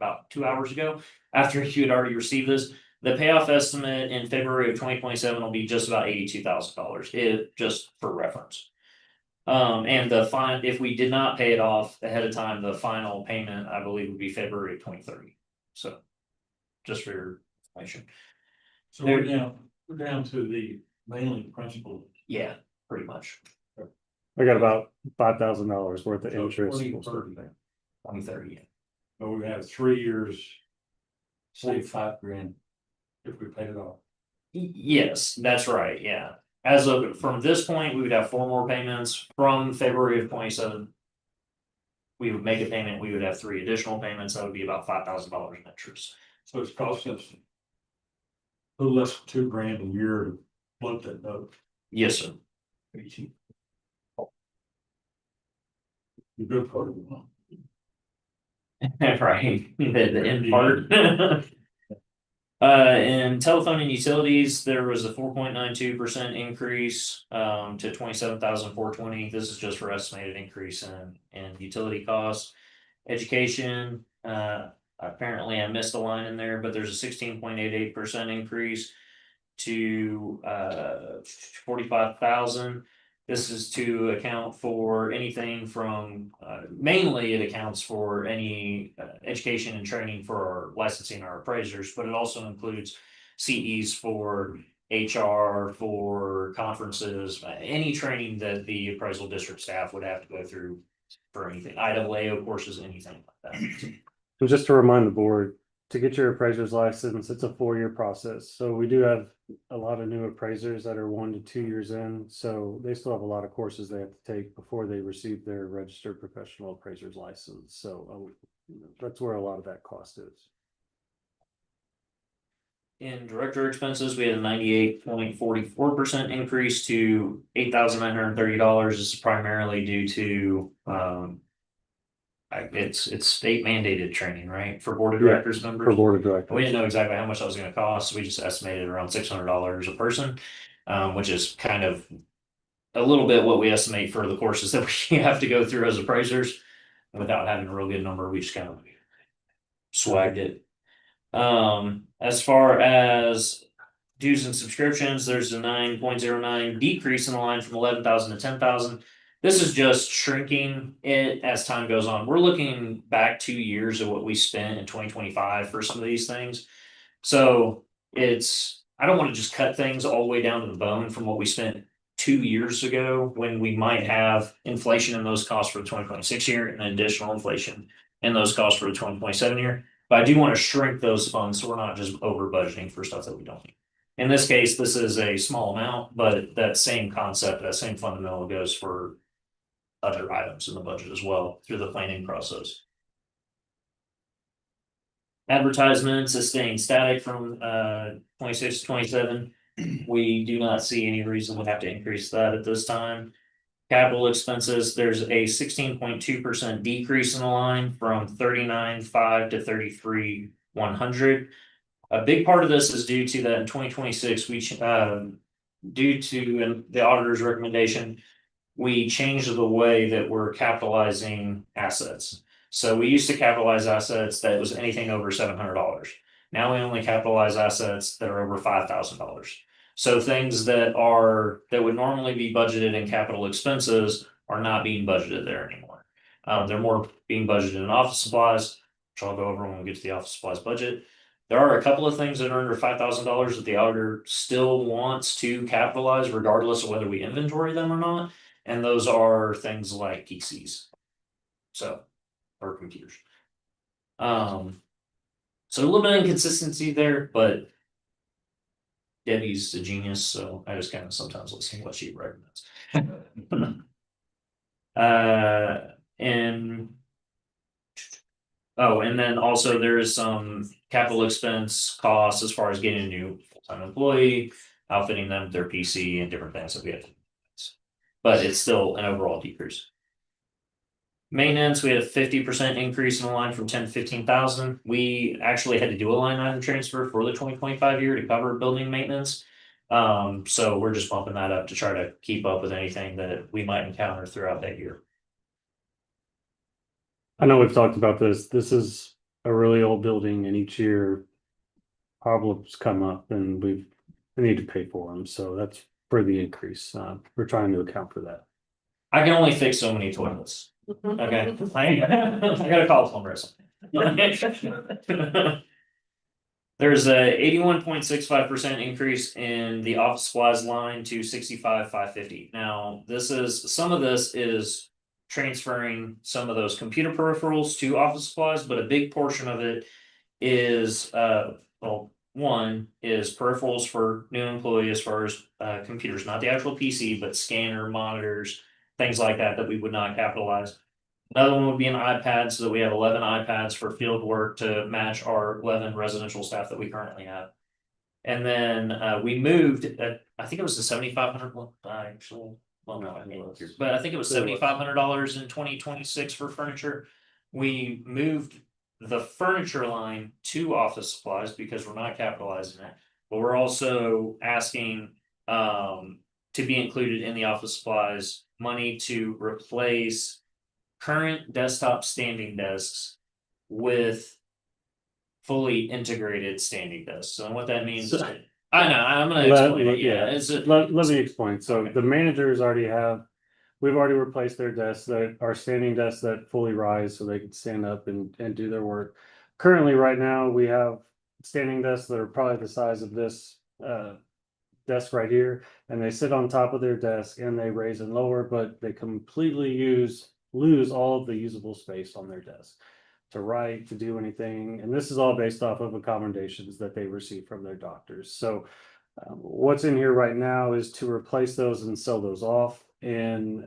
about 2 hours ago after you had already received this. The payoff estimate in February of 2027 will be just about $82,000, just for reference. And if we did not pay it off ahead of time, the final payment, I believe, would be February of 2030. So just for your information. So we're down to the mainly principal. Yeah, pretty much. I got about $5,000 worth of So interest. 2030. But we have 3 years, save $5,000 if we paid it off. Yes, that's right. Yeah. As of from this point, we would have 4 more payments. From February of 27, we would make a payment. We would have 3 additional payments. That would be about $5,000 in interest. So it's costing us a little less than $2,000 a year to float that note. Yes, sir. The good part of it. Right. The end part. In telephone and utilities, there was a 4.92% increase to 27,420. This is just for estimated increase in utility costs. Education, apparently I missed a line in there, but there's a 16.88% increase to 45,000. This is to account for anything from, mainly it accounts for any education and training for our licensing our appraisers, but it also includes CEs for HR, for conferences, any training that the appraisal district staff would have to go through for anything. IAA courses, anything like that. And just to remind the board, to get your appraiser's license, it's a 4-year process. So we do have a lot of new appraisers that are 1 to 2 years in. So they still have a lot of courses they have to take before they receive their registered professional appraiser's license. So that's where a lot of that cost is. In director expenses, we had a 98.44% increase to $8,930. This is primarily due to it's state mandated training, right? For board of directors members. For board of directors. We didn't know exactly how much that was gonna cost. We just estimated around $600 a person, which is kind of a little bit what we estimate for the courses that we have to go through as appraisers. Without having a real good number, we just kind of swagged it. As far as dues and subscriptions, there's a 9.09 decrease in the line from 11,000 to 10,000. This is just shrinking it as time goes on. We're looking back 2 years of what we spent in 2025 for some of these things. So I don't want to just cut things all the way down to the bone from what we spent 2 years ago, when we might have inflation in those costs for the 2026 year and additional inflation in those costs for the 2027 year. But I do want to shrink those funds so we're not just over budgeting for stuff that we don't need. In this case, this is a small amount, but that same concept, that same fundamental goes for other items in the budget as well through the planning process. Advertisements is staying static from 26 to 27. We do not see any reason we have to increase that at this time. Capital expenses, there's a 16.2% decrease in the line from 39.5 to 33,100. A big part of this is due to that in 2026, due to the auditor's recommendation, we changed the way that we're capitalizing assets. So we used to capitalize assets that was anything over $700. Now we only capitalize assets that are over $5,000. So things that would normally be budgeted in capital expenses are not being budgeted there anymore. They're more being budgeted in office supplies, which I'll go over when we get to the office supplies budget. There are a couple of things that are under $5,000 that the auditor still wants to capitalize regardless of whether we inventory them or not. And those are things like PCs. Or computers. So a little bit of inconsistency there, but Debbie's a genius, so I just kind of sometimes listen to what she recommends. And then also there is some capital expense costs as far as getting a new full-time employee, outfitting them with their PC and different things that we have to do. But it's still an overall decrease. Maintenance, we had a 50% increase in the line from 10 to 15,000. We actually had to do a line item transfer for the 2025 year to cover building maintenance. So we're just bumping that up to try to keep up with anything that we might encounter throughout that year. I know we've talked about this. This is a really old building, and each year problems come up, and we need to pay for them. So that's for the increase. We're trying to account for that. I can only fix so many toilets. Okay, I gotta call plumber. There's a 81.65% increase in the office supplies line to 65,550. Now, some of this is transferring some of those computer peripherals to office supplies, but a big portion of it is one is peripherals for new employees as far as computers, not the actual PC, but scanner, monitors, things like that we would not capitalize. Another one would be an iPad, so that we have 11 iPads for field work to match our 11 residential staff that we currently have. And then we moved, I think it was the 7,500 one, actually. Well, no, I mean, but I think it was $7,500 in 2026 for furniture. We moved the furniture line to office supplies because we're not capitalizing it, but we're also asking to be included in the office supplies money to replace current desktop standing desks with fully integrated standing desks. So what that means, I know, I'm gonna explain it. Yeah, let me explain. So the managers we've already replaced their desks that are standing desks that fully rise so they can stand up and do their work. Currently, right now, we have standing desks that are probably the size of this desk right here, and they sit on top of their desk and they raise and lower, but they completely lose all of the usable space on their desk. to write, to do anything. And this is all based off of accommodations that they receive from their doctors. So what's in here right now is to replace those and sell those off and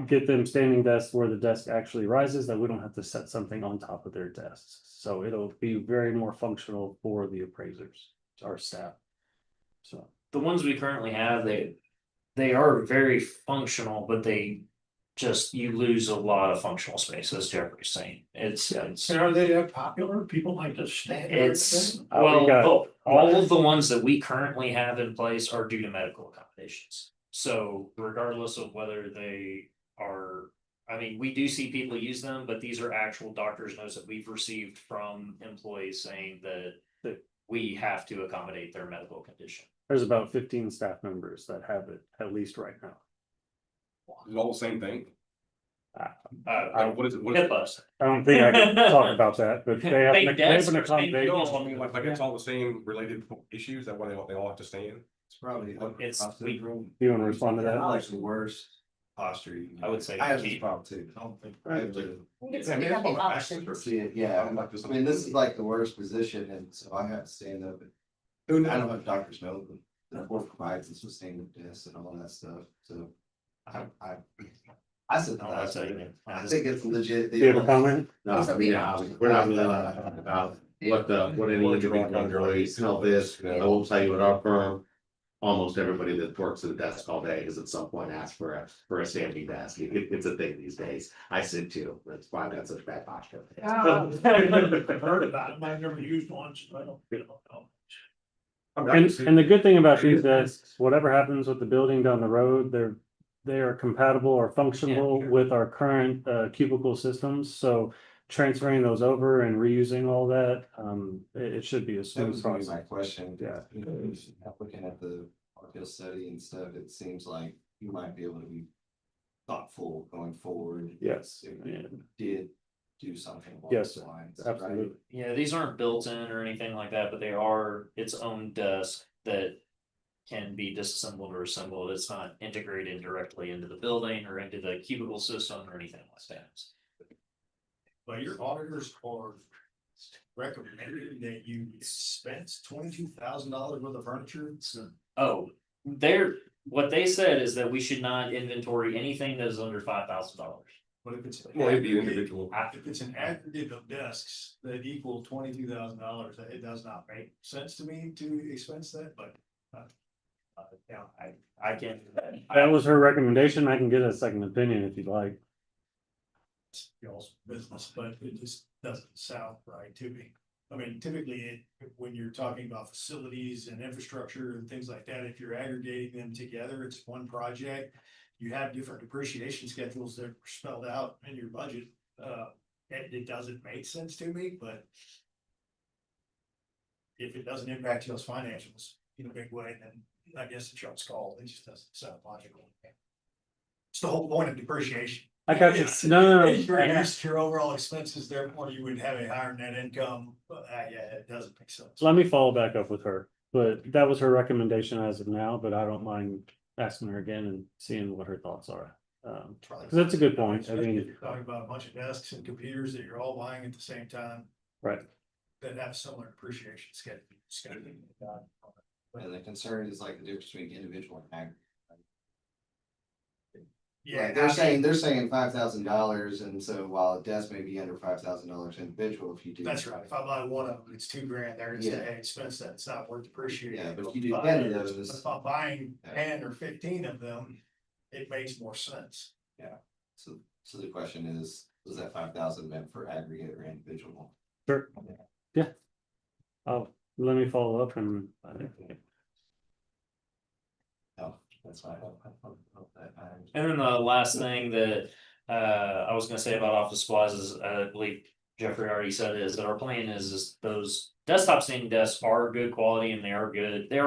get them standing desks where the desk actually rises, that we don't have to set something on top of their desks. So it'll be very more functional for the appraisers, our staff. So The ones we currently have, they are very functional, but they just, you lose a lot of functional space, as Jeffrey's saying. It's And are they that popular? People like to stand. there and it's sit? well, we got- all of the ones that we currently have in place are due to medical accommodations. So regardless of whether they are, I mean, we do see people use them, but these are actual doctor's notes that we've received from employees saying that we have to accommodate their medical condition. there's about 15 staff members that have it, at least right now. It's all the same thing. What is it? HIPAA. I don't think I can talk about that, but they have, Fake they have desks an or fake accommodation. doors? I mean, like it's all the same related issues, that why they all have to stand. It's probably. It's we, Do you want to respond to that? Like the worst posture. you can I would have. say I have keep- this problem too. I don't think. It's good to have the options. Yeah, I mean, this is like the worst position, and so I have to stand up. And I don't know if doctors know, but the board provides us with standing desks and all that stuff, so. I said, Oh, that's it. I think it's legit. Do you have a comment? No, I mean, we're not really talking about what any individual employee's health is. I will tell you at our firm, almost everybody that works at a desk all day has at some point asked for a standing desk. It's a thing these days. I sit too. That's why I've got such bad posture. I've heard about them. I've never used one, so I don't know. And the good thing about these desks, whatever happens with the building down the road, they are compatible or functional with our current cubicle systems. So transferring those over and reusing all that, it should be a That smooth was gonna be process. my question. Yeah. Looking at the Parkhill study and stuff, it seems like you might be able to be thoughtful going forward. Yes. If Yeah. you did do something along Yes, those lines. absolutely. right? yeah, these aren't built in or anything like that, but they are its own desk that can be disassembled or assembled. It's not integrated directly into the building or into the cubicle system or anything like that. But your auditors are recommending that you expense $22,000 worth of furniture. Oh, what they said is that we should not inventory anything that is under $5,000. But if it's. Well, it'd be individual. If it's an aggregate of desks that equal $22,000, it does not make sense to me to expense that, but. Yeah, I can. That was her recommendation. I can get a second opinion if you'd like. It's y'all's business, but it just doesn't sound right to me. I mean, typically, when you're talking about facilities and infrastructure and things like that, if you're aggregating them together, it's one project. You have different depreciation schedules that are spelled out in your budget. It doesn't make sense to me, but. If it doesn't impact y'all's financials in a big way, then I guess it's y'all's call. It just doesn't sound logical. It's the whole point of depreciation. I got you. No. If you reduce your overall expenses, therefore you would have a higher net income, but yeah, it doesn't make sense. Let me follow back up with her, but that was her recommendation as of now, but I don't mind asking her again and seeing what her thoughts are. Cause that's a good point. I mean, You're talking about a bunch of desks and computers that you're all buying at the same time. right. That have similar depreciation schedule. And the concern is like the difference between individual and aggregate. Yeah, they're saying $5,000, and so while a desk may be under $5,000 individual, if you do. That's right, if I buy one of them, it's $2,000, they're gonna say, hey, expense that, it's not worth depreciating. Yeah, but if you do 10 of those. If I'm buying 10 or 15 of them, it makes more sense. Yeah, so the question is, was that 5,000 meant for aggregate or individual? Sure. Yeah. Let me follow up and. No, that's fine. And then the last thing that I was gonna say about office supplies is, I believe Jeffrey already said, is that our plan is those desktop standing desks are good quality and they are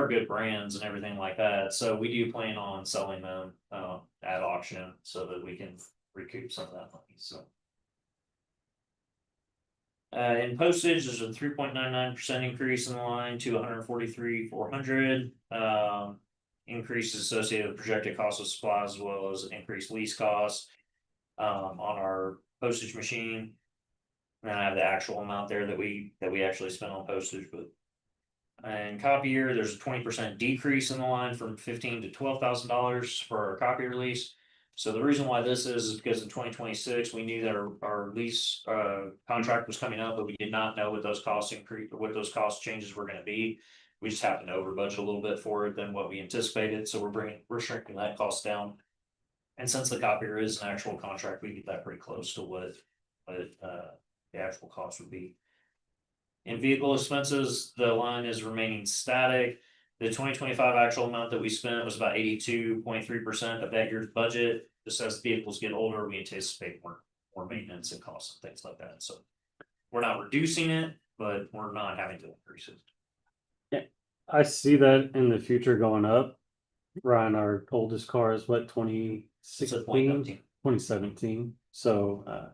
good brands and everything like that. So we do plan on selling them at auction so that we can recoup some of that money, so. In postage, there's a 3.99% increase in the line to 143,400. Increases associated with projected cost of supplies as well as increased lease costs on our postage machine. And then I have the actual amount there that we actually spent on postage, but. And copier, there's a 20% decrease in the line from $15,000 to $12,000 for our copier lease. So the reason why this is because in 2026, we knew that our lease contract was coming up, but we did not know what those costs cost changes were gonna be. We just happened to over budget a little bit for it than what we anticipated, so we're shrinking that cost down. And since the copier is an actual contract, we get that pretty close to what the actual cost would be. In vehicle expenses, the line is remaining static. The 2025 actual amount that we spent was about 82.3% of that year's budget. Just as vehicles get older, we anticipate more maintenance and costs and things like that. So we're not reducing it, but we're not having to increase it. I see that in the future going up. Ryan, our oldest car is what, 2016, 2017. So,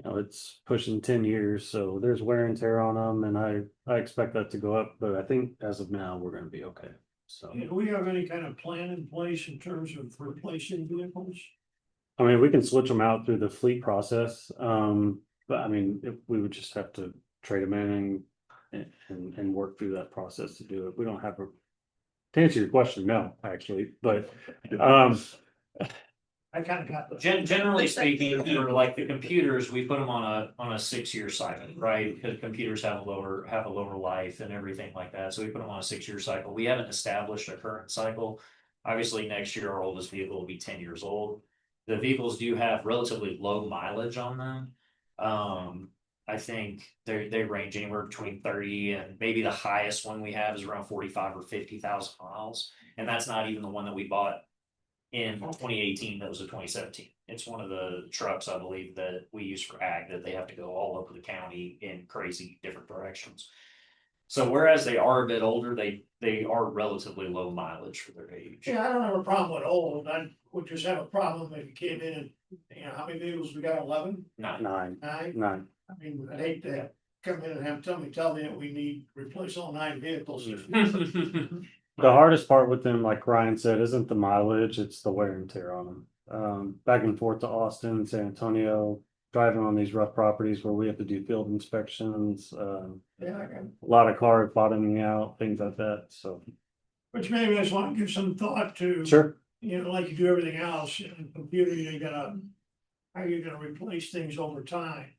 it's pushing 10 years, so there's wear and tear on them, and I expect that to go up, but I think as of now, we're gonna be okay. So, Do we have any kind of plan in place in terms of replacing vehicles? I mean, we can switch them out through the fleet process. But I mean, we would just have to trade them in and work through that process to do it. We don't have to answer your question, no, actually, but, I kind of got the. Generally speaking, for like the computers, we put them on a 6-year cycle, right? Because computers have a lower life and everything like that. So we put them on a 6-year cycle. We haven't established a current cycle. Obviously, next year our oldest vehicle will be 10 years old. The vehicles do have relatively low mileage on them. I think they range anywhere between 30 and maybe the highest one we have is around 45 or 50,000 miles. And that's not even the one that we bought in 2018, that was a 2017. It's one of the trucks, I believe, that we use for ag, that they have to go all over the county in crazy different directions. So whereas they are a bit older, they are relatively low mileage for their age. Yeah, I don't have a problem with old. I would just have a problem if you came in and, how many vehicles we got? 11? Nine. Nine? nine. I mean, I'd hate to come in and tell me that we need to replace all 9 vehicles. The hardest part with them, like Ryan said, isn't the mileage, it's the wear and tear on them. Back and forth to Austin, San Antonio, driving on these rough properties where we have to do field inspections, Yeah, a lot of car bottoming out, things like that, so. which maybe I just want to give some thought to. Sure. Like you do everything else, in a computer, how you're gonna replace things over time.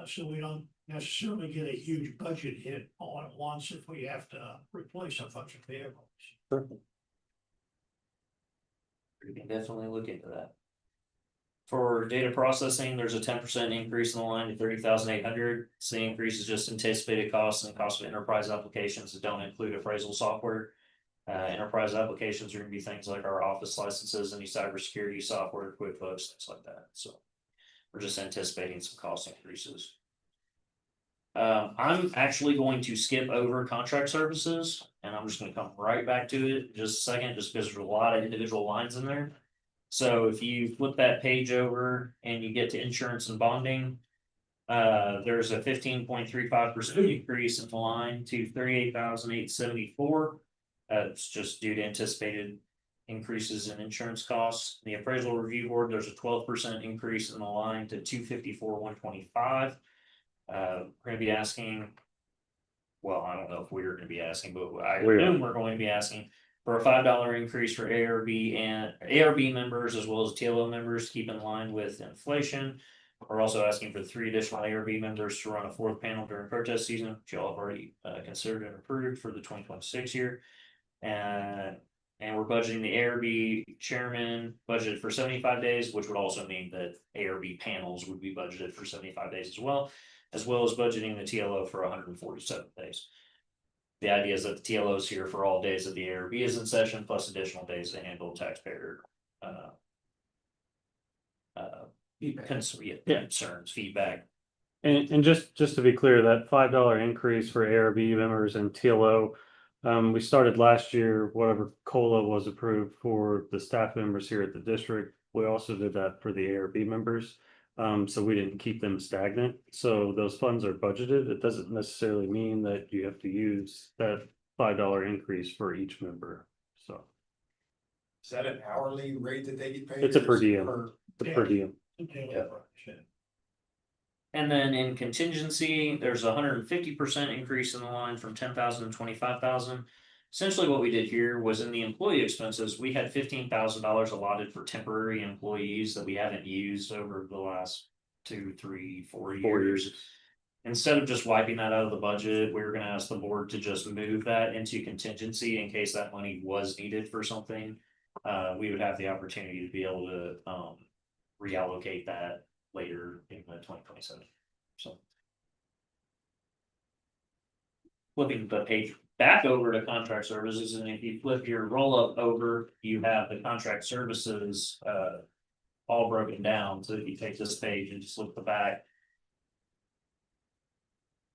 So we don't necessarily get a huge budget hit all at once if we have to replace a bunch of vehicles. Sure. We can definitely look into that. For data processing, there's a 10% increase in the line to 30,800. The increase is just anticipated costs and cost of enterprise applications that don't include appraisal software. Enterprise applications are gonna be things like our office licenses, any cybersecurity software, QuickBooks, things like that. So we're just anticipating some cost increases. I'm actually going to skip over contract services and I'm just gonna come right back to it in just a second, just because there's a lot of individual lines in there. So if you flip that page over and you get to insurance and bonding, there's a 15.35% increase in the line to 38,874. It's just due to anticipated increases in insurance costs. The appraisal review board, there's a 12% increase in the line to 254,125. We're gonna be asking. Well, I don't know if we're gonna be asking, but I assume we're going to be asking for a $5 increase for ARB members as well as TLO members to keep in line with inflation. We're also asking for 3 additional ARB members to run a 4th panel during protest season, which y'all have already considered and approved for the 2026 year. And we're budgeting the ARB chairman budgeted for 75 days, which would also mean that ARB panels would be budgeted for 75 days as well as budgeting the TLO for 147 days. The idea is that the TLO is here for all days that the ARB is in session, plus additional days to handle taxpayer concerns, feedback. And just to be clear, that $5 increase for ARB members and TLO, we started last year, whatever COLA was approved for the staff members here at the district. We also did that for the ARB members. So we didn't keep them stagnant. So those funds are budgeted. It doesn't necessarily mean that you have to use that $5 increase for each member. So. Is that an hourly rate that they get paid? It's a per diem. The per diem. Yeah. And then in contingency, there's a 150% increase in the line from 10,000 to 25,000. Essentially, what we did here was in the employee expenses, we had $15,000 allotted for temporary employees that we haven't used over the last 2, 3, 4 years. Instead of just wiping that out of the budget, we were gonna ask the board to just move that into contingency in case that money was needed for something. We would have the opportunity to be able to reallocate that later in 2027. So. Flipping the page back over to contract services, and if you flip your roll up over, you have the contract services all broken down. So if you take this page and just flip the back.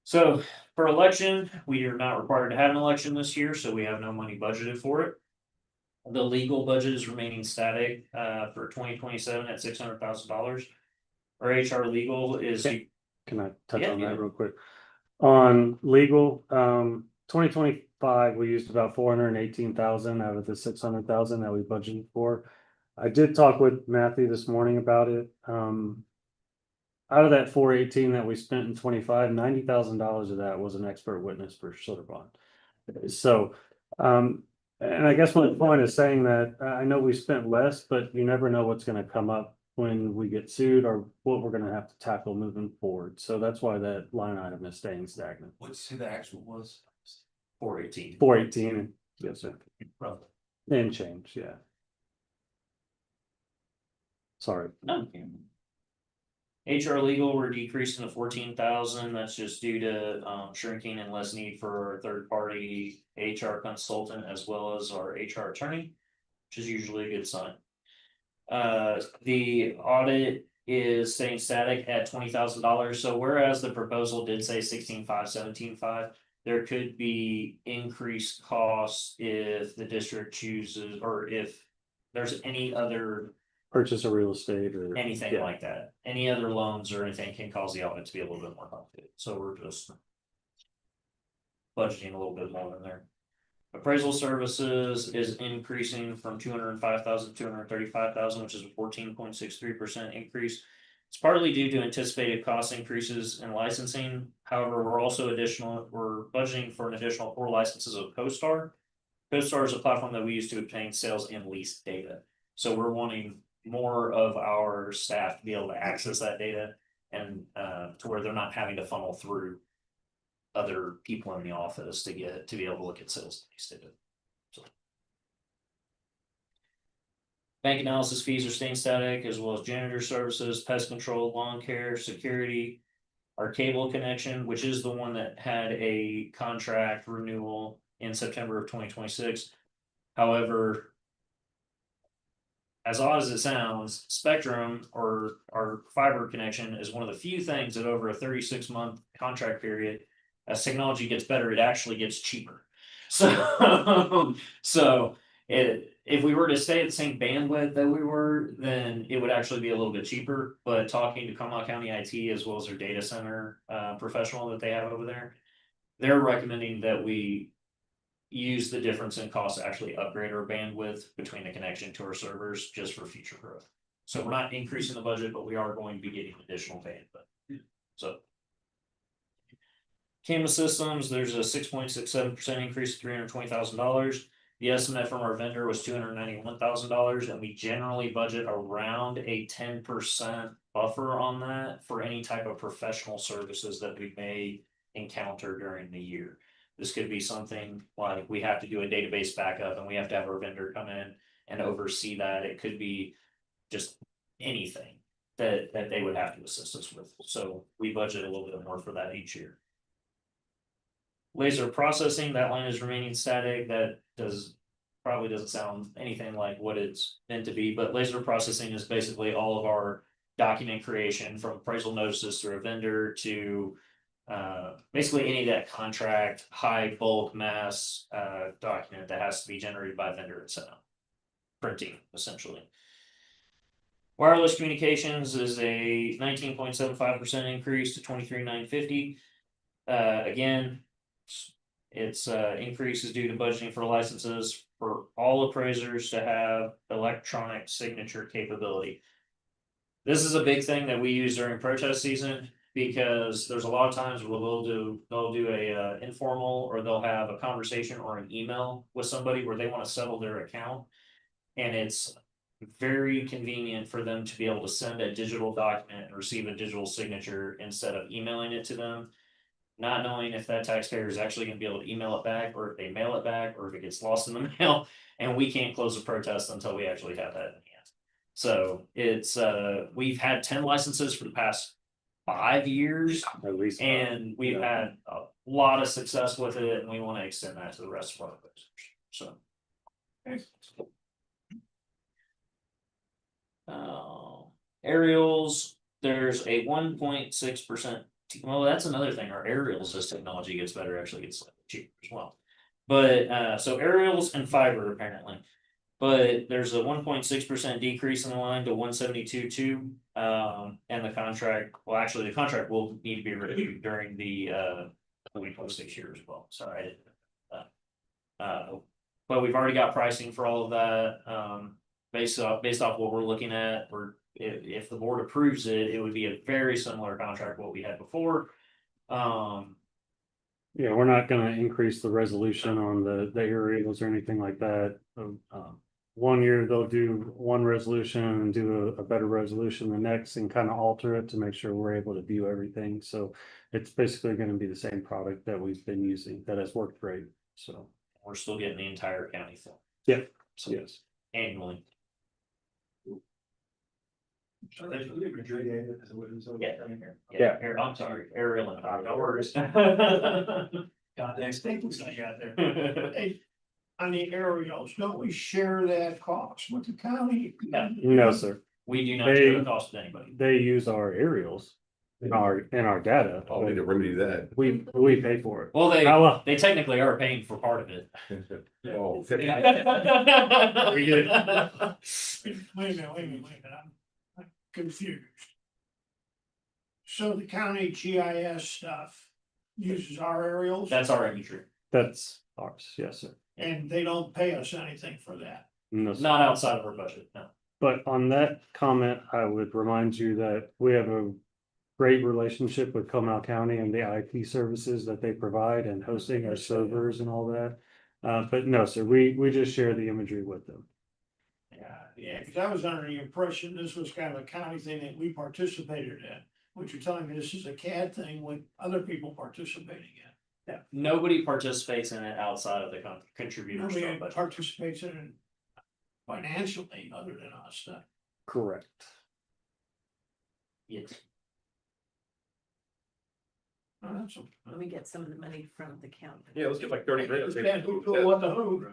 So for election, we are not required to have an election this year, so we have no money budgeted for it. The legal budget is remaining static for 2027 at $600,000. Our HR legal is. Can I touch Yeah, on yeah. that real quick? On legal, 2025, we used about 418,000 out of the 600,000 that we budgeted for. I did talk with Matthew this morning about it. Out of that 418 that we spent in 25, $90,000 of that was an expert witness for Schlitterbahn. So, and I guess my point is saying that I know we spent less, but you never know what's going to come up when we get sued or what we're going to have to tackle moving forward. So that's why that line item is staying stagnant. What's who the actual was? 418. 418, yes, sir. Roughly. And change, yeah. Sorry. No. HR legal, we're decreasing to 14,000. That's just due to shrinking and less need for a third party HR consultant as well as our HR attorney, which is usually a good sign. The audit is staying static at $20,000. So whereas the proposal did say 16,500, 17,500, there could be increased costs if the district chooses, or if there's any other Purchase of real estate or anything yeah. like that. Any other loans or anything can cause the audit to be a little bit more complicated. So we're just budgeting a little bit more in there. Appraisal services is increasing from 205,000 to 235,000, which is a 14.63% increase. It's partly due to anticipated cost increases in licensing. However, we're budgeting for an additional 4 licenses of CoStar. CoStar is a platform that we use to obtain sales and lease data. So we're wanting more of our staff to be able to access that data and to where they're not having to funnel through other people in the office to be able to look at sales data. So. Bank analysis fees are staying static, as well as janitor services, pest control, lawn care, security. Our cable connection, which is the one that had a contract renewal in September of 2026. However, as odd as it sounds, Spectrum or our fiber connection is one of the few things that over a 36-month contract period, as technology gets better, it actually gets cheaper. So, if we were to stay at the same bandwidth that we were, then it would actually be a little bit cheaper. But talking to Comal County IT as well as their data center professional that they have over there, they're recommending that we use the difference in cost to actually upgrade our bandwidth between the connection to our servers just for future growth. So we're not increasing the budget, but we are going to be getting additional bandwidth. So camera systems, there's a 6.67% increase to $320,000. The estimate from our vendor was $291,000, and we generally budget around a 10% buffer on that for any type of professional services that we may encounter during the year. This could be something like we have to do a database backup and we have to have our vendor come in and oversee that. It could be just anything that they would have to assist us with. So we budget a little bit more for that each year. Laser processing, that line is remaining static. That probably doesn't sound anything like what it's meant to be, but laser processing is basically all of our document creation, from appraisal notices through a vendor to basically any of that contract, high bulk mass document that has to be generated by a vendor and sent out. Printing, essentially. Wireless communications is a 19.75% increase to $23,950. Again, its increase is due to budgeting for licenses for all appraisers to have electronic signature capability. This is a big thing that we use during protest season. Because there's a lot of times where they'll do a informal, or they'll have a conversation or an email with somebody where they want to settle their account. And it's very convenient for them to be able to send a digital document and receive a digital signature instead of emailing it to them. Not knowing if that taxpayer is actually gonna be able to email it back, or if they mail it back, or if it gets lost in the mail, and we can't close the protest until we actually have that in hand. So it's, we've had 10 licenses for the past 5 years, At least. and we've had a lot of success with it, and we want to extend that to the rest of our customers, so. Aerials, there's a 1.6%. Well, that's another thing. Our aerials, as technology gets better, actually gets slightly cheaper as well. But so aerials and fiber apparently. But there's a 1.6% decrease in the line to 172.2. And the contract, well, actually, the contract will need to be reviewed during the 2026 year as well. Sorry, I didn't. But we've already got pricing for all of that. Based off what we're looking at, if the board approves it, it would be a very similar contract to what we had before. Yeah, we're not gonna increase the resolution on the aerials or anything like that. 1 year they'll do one resolution and do a better resolution the next, and kind of alter it to make sure we're able to view everything. So it's basically gonna be the same product that we've been using that has worked great. So We're still getting the entire county full. yeah, So yes. annually. So they refrigerated it, Yeah. I'm sorry, aerial and power, no worries. Goddamn staples I got there. Hey, on the aerials, don't we share that cost with the county? No, sir. We do not share the cost with anybody. They use our aerials in our data. I'll need to remedy that. We pay for it. Well, Well, they technically are paying for part of it. Oh, We good. Wait a minute, I'm confused. So the county GIS stuff uses our aerials? That's our imagery, that's ours, yes, sir. And they don't pay us anything for that? No, sir. not outside of our budget, no. But on that comment, I would remind you that we have a great relationship with Comal County and the IT services that they provide and hosting our servers and all that. But no, sir, we just share the imagery with them. Yeah, because I was under the impression this was kind of a county thing that we participated in. What you're telling me, this is a CAD thing with other people participating in. Yeah. Nobody participates in it outside of the contributors. to our Nobody budget. participates in it financially other than us. Correct. Yes. Let me get some of the money from the county. Yeah, let's get like 30 grand. What the who?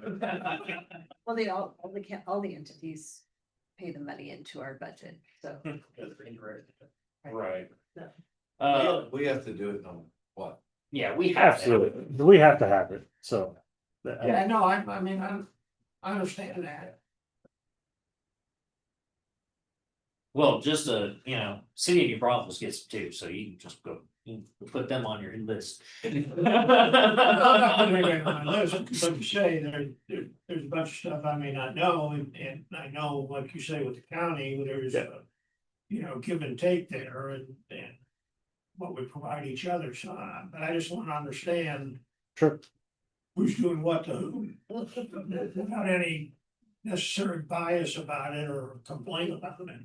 Well, all the entities pay the money into our budget, so. Right. We have to do it on what? Yeah, we have to. Absolutely. We have to have it, so. Yeah, no, I understand that. Well, just City of New Braunfels gets them too, so you can just go, you can put them on your list. But you say there's a bunch of stuff I may not know, and I know, like you say with the county, there's give and take there and what we provide each other, so, but I just want to understand. Sure. Who's doing what to whom, without any necessary bias about it or complaint about it.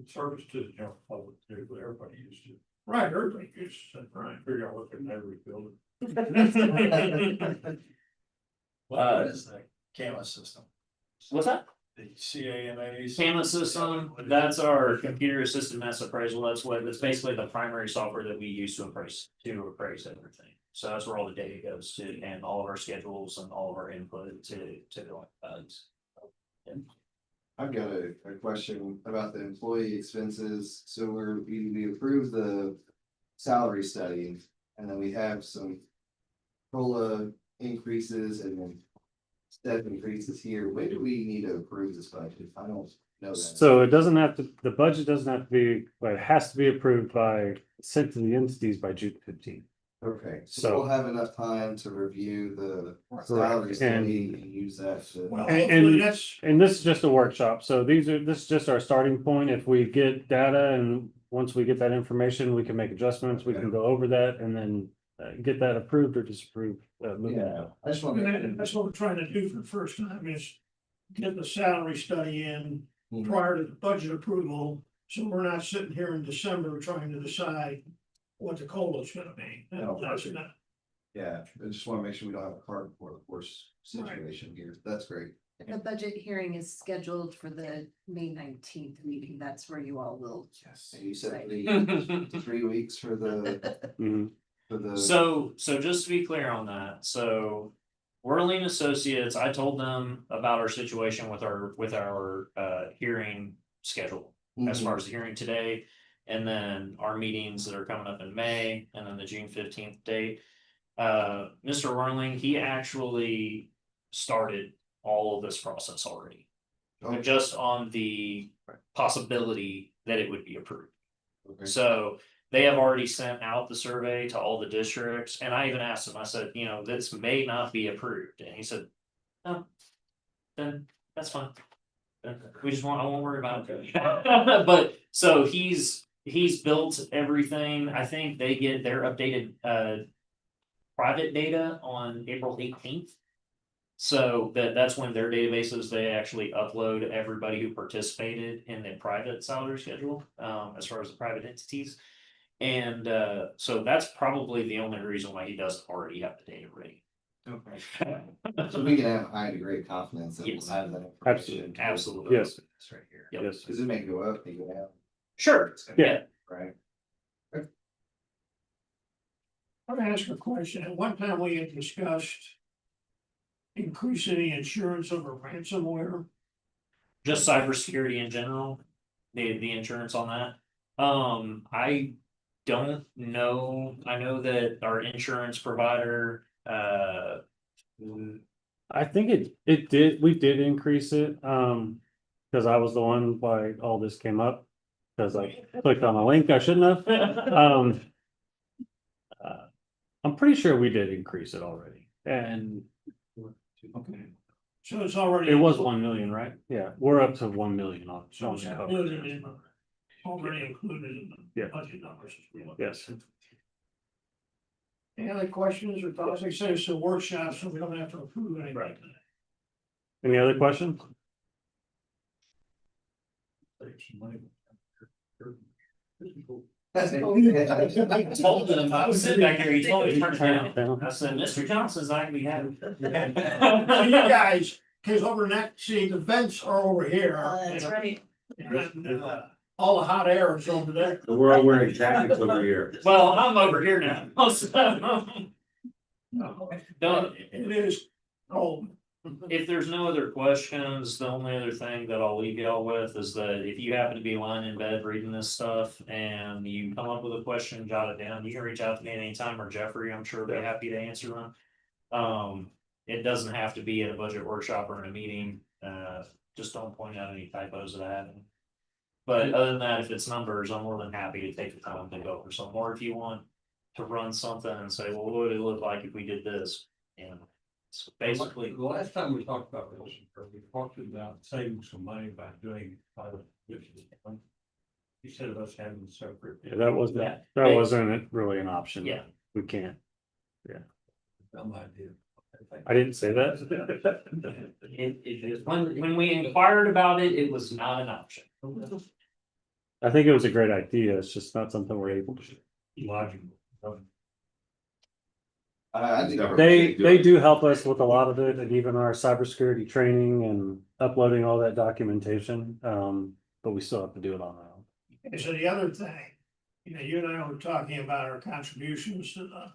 Service to the general public, everybody used to. Right, everybody uses it, right. Figure out what their neighborhood building. What is the camera system? What's that? The CAMAs. CAMA system, that's our computer assisted mass appraisal. That's basically the primary software that we use to appraise everything. So that's where all the data goes to, and all of our schedules and all of our input to I've got a question about the employee expenses. So we approved the salary study, and then we have some COLA increases and then step increases here. When do we need to approve this budget? I don't know that. So it doesn't have to, the budget doesn't have to be, but it has to be approved sent to the entities by June 15th. Okay, So- so we'll have enough time to review the salary study and use that to. Well, And- hopefully that's, And this is just a workshop, so this is just our starting point. If we get data and once we get that information, we can make adjustments, we can go over that and then get that approved or disapproved. Moving Yeah, out. I just want And to. that's what we're trying to do for the first time is get the salary study in Mhm. prior to the budget approval. So we're not sitting here in December trying to decide what the COLA is gonna be. No, That's perfect. not- Yeah, I just want to make sure we don't have a cart before the horse situation here. That's great. The budget hearing is scheduled for the May 19th meeting. That's where you all will. Yes. And you said the 3 weeks for the, Mhm. for the. So just to be clear on that, so Whirling Associates, I told them about our situation with our hearing schedule. As far as the hearing today, and then our meetings that are coming up in May, and then the June 15th date. Mr. Whirling, he actually started all of this process already. Okay. Just on the possibility that it would be approved. Okay. So they have already sent out the survey to all the districts, and I even asked him, I said, you know, this may not be approved, and he said, oh, then that's fine. We just I won't worry about it. But so he's built everything. I think they get their updated private data on April 18th. So that's when their databases, they actually upload everybody who participated in the private salary schedule, as far as the private entities. And so that's probably the only reason why he doesn't already have the data ready. Okay. So we can have a high degree of confidence that we'll Yes. have that information. Absolutely, absolutely. Yes. That's right here. Yep. Yes. Does it make it go up, make it down, Sure. Yeah. right? I'm gonna ask a question. At one time we had discussed increasing the insurance over ransomware. Just cybersecurity in general, the insurance on that. I don't know. I know that our insurance provider, I think we did increase it, cause I was the one why all this came up. Cause I clicked on a link I shouldn't have. I'm pretty sure we did increase it already, and Okay. So it's already. it was 1 million, right? Yeah, we're up to 1 million on. So it's included in, already included in the Yeah. budget numbers. Yes. Any other questions or thoughts? Like I say, it's a workshop, so we don't have to approve anything. Right. Any other questions? I told them, I was sitting back here, he told me to turn it down. I said, Mr. Johnson's not gonna be happy. So you guys, cause over next, see, the vents are over here. That's right. And, all the hot air is over there. We're all wearing jackets over here. Well, I'm over here now. No, it is cold. If there's no other questions, the only other thing that I'll leave y'all with is that if you happen to be lying in bed reading this stuff and you come up with a question, jot it down. You can reach out to me at any time, or Jeffrey, I'm sure they're happy to answer them. It doesn't have to be at a budget workshop or in a meeting. Just don't point out any typos that I haven't. But other than that, if it's numbers, I'm more than happy to take the time to go over some more. If you want to run something and say, well, what would it look like if we did this? And so basically, The last time we talked about this, we talked about saving some money by doing. You said of us having separate. Yeah, that wasn't really an option. Yeah. We can't. Dumb idea. I didn't say that. when we inquired about it, it was not an option. I think it was a great idea. It's just not something we're able to do. Logical. I think. They do help us with a lot of it, and even our cybersecurity training and uploading all that documentation. But we still have to do it on our own. And so the other thing, you and I were talking about our contributions to the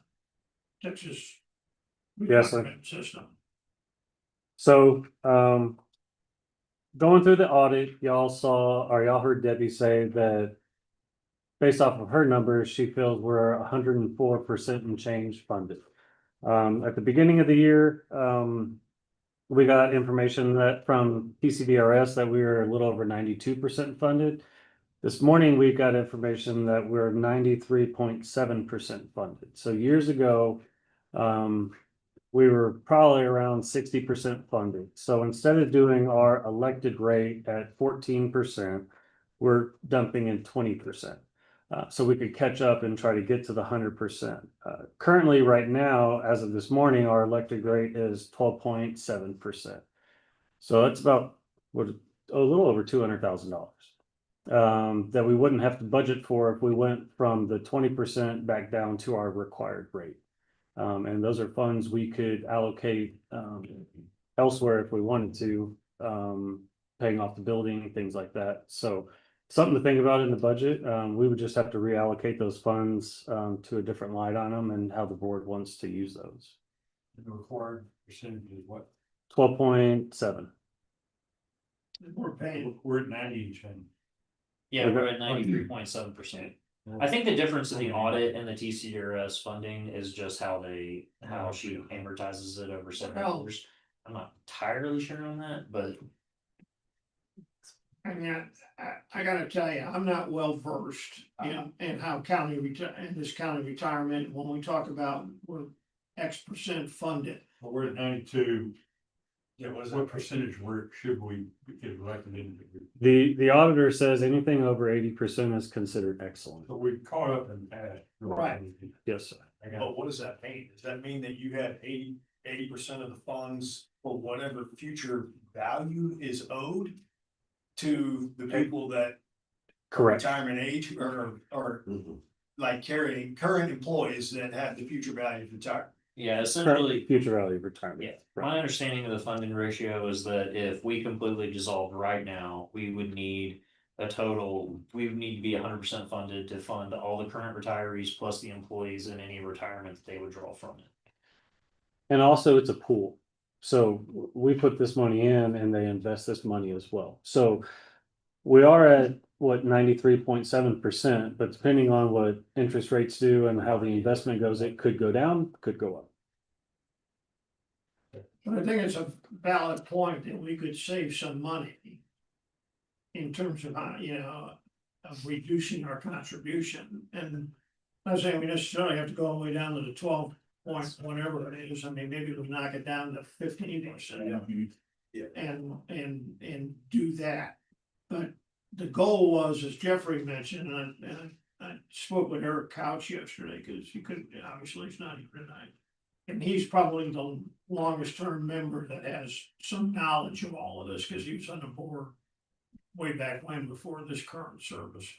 Texas. Yes, sir. Retirement System. So, going through the audit, y'all heard Debbie say that based off of her numbers, she feels we're 104% and change funded. At the beginning of the year, we got information that from PCDRS that we were a little over 92% funded. This morning, we got information that we're 93.7% funded. So years ago, we were probably around 60% funded. So instead of doing our elected rate at 14%, we're dumping in 20%. So we could catch up and try to get to the 100%. Currently, right now, as of this morning, our electric rate is 12.7%. So that's about what a little over $200,000 that we wouldn't have to budget for if we went from the 20% back down to our required rate. And those are funds we could allocate elsewhere if we wanted to, paying off the building, things like that. So something to think about in the budget. We would just have to reallocate those funds to a different line on them and how the board wants to use those. The required percentage is what? 12.7. We're paying. We're at 90 and. Yeah, we're at 93.7%. I think the difference in the audit and the TCDRS funding is just how she amortizes it over 7 years. I'm not entirely sure on that, but. I mean, I gotta tell you, I'm not well versed in how in this county retirement, when we talk about we're X% funded. Well, we're at 92. Yeah, what percentage should we get elected into? The auditor says anything over 80% is considered excellent. But we've caught up in the past. Right. Yes, sir. But what does that mean? Does that mean that you have 80% of the funds for whatever future value is owed to the people that Correct. retirement age or like carrying current employees that have the future value of retirement? Yeah, essentially. Future value of retirement. Yeah, Right. my understanding of the funding ratio is that if we completely dissolved right now, we would need we would need to be 100% funded to fund all the current retirees plus the employees and any retirement that they would draw from it. And also it's a pool. So we put this money in and they invest this money as well. So we are at what 93.7%, but depending on what interest rates do and how the investment goes, it could go down, could go up. But I think it's a valid point that we could save some money in terms of, of reducing our contribution. And I'm not saying we necessarily have to go all the way down to the 12 point whatever it is. I mean, maybe we'll knock it down to 15%. Yeah. And do that. But the goal was, as Jeffrey mentioned, and I spoke with Eric Couch yesterday, because he couldn't, obviously he's not here tonight. And he's probably the longest term member that has some knowledge of all of this, because he was on the board way back when, before this current service.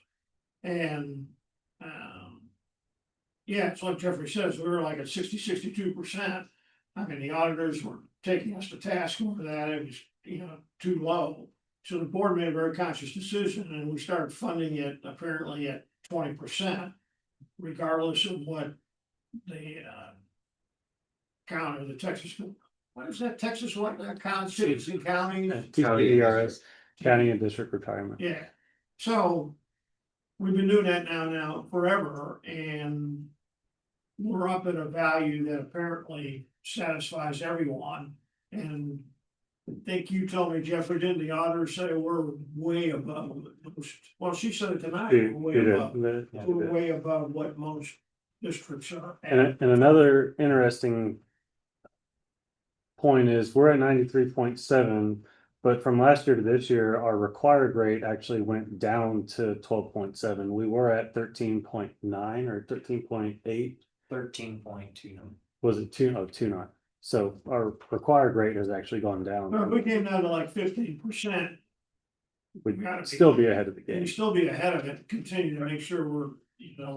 And yeah, it's like Jeffrey says, we were like at 62%. I mean, the auditors were taking us to task over that. It was, too low. So the board made a very conscious decision, and we started funding it apparently at 20%, regardless of what the county, the Texas, what is that, Texas, what, citizen county? TCDRS, county and district retirement. Yeah, so we've been doing that now forever, and we're up at a value that apparently satisfies everyone. And I think you told me, Jeffrey, didn't the auditor say we're way above most? Well, she said it tonight, we're way above what most districts are. And another interesting point is we're at 93.7, but from last year to this year, our required rate actually went down to 12.7. We were at 13.9 or 13.8. 13.2. Was it 2.9? So our required rate has actually gone down. Well, if we came down to like 15%, we'd still be ahead of the game. we'd still be ahead of it, continue to make sure we're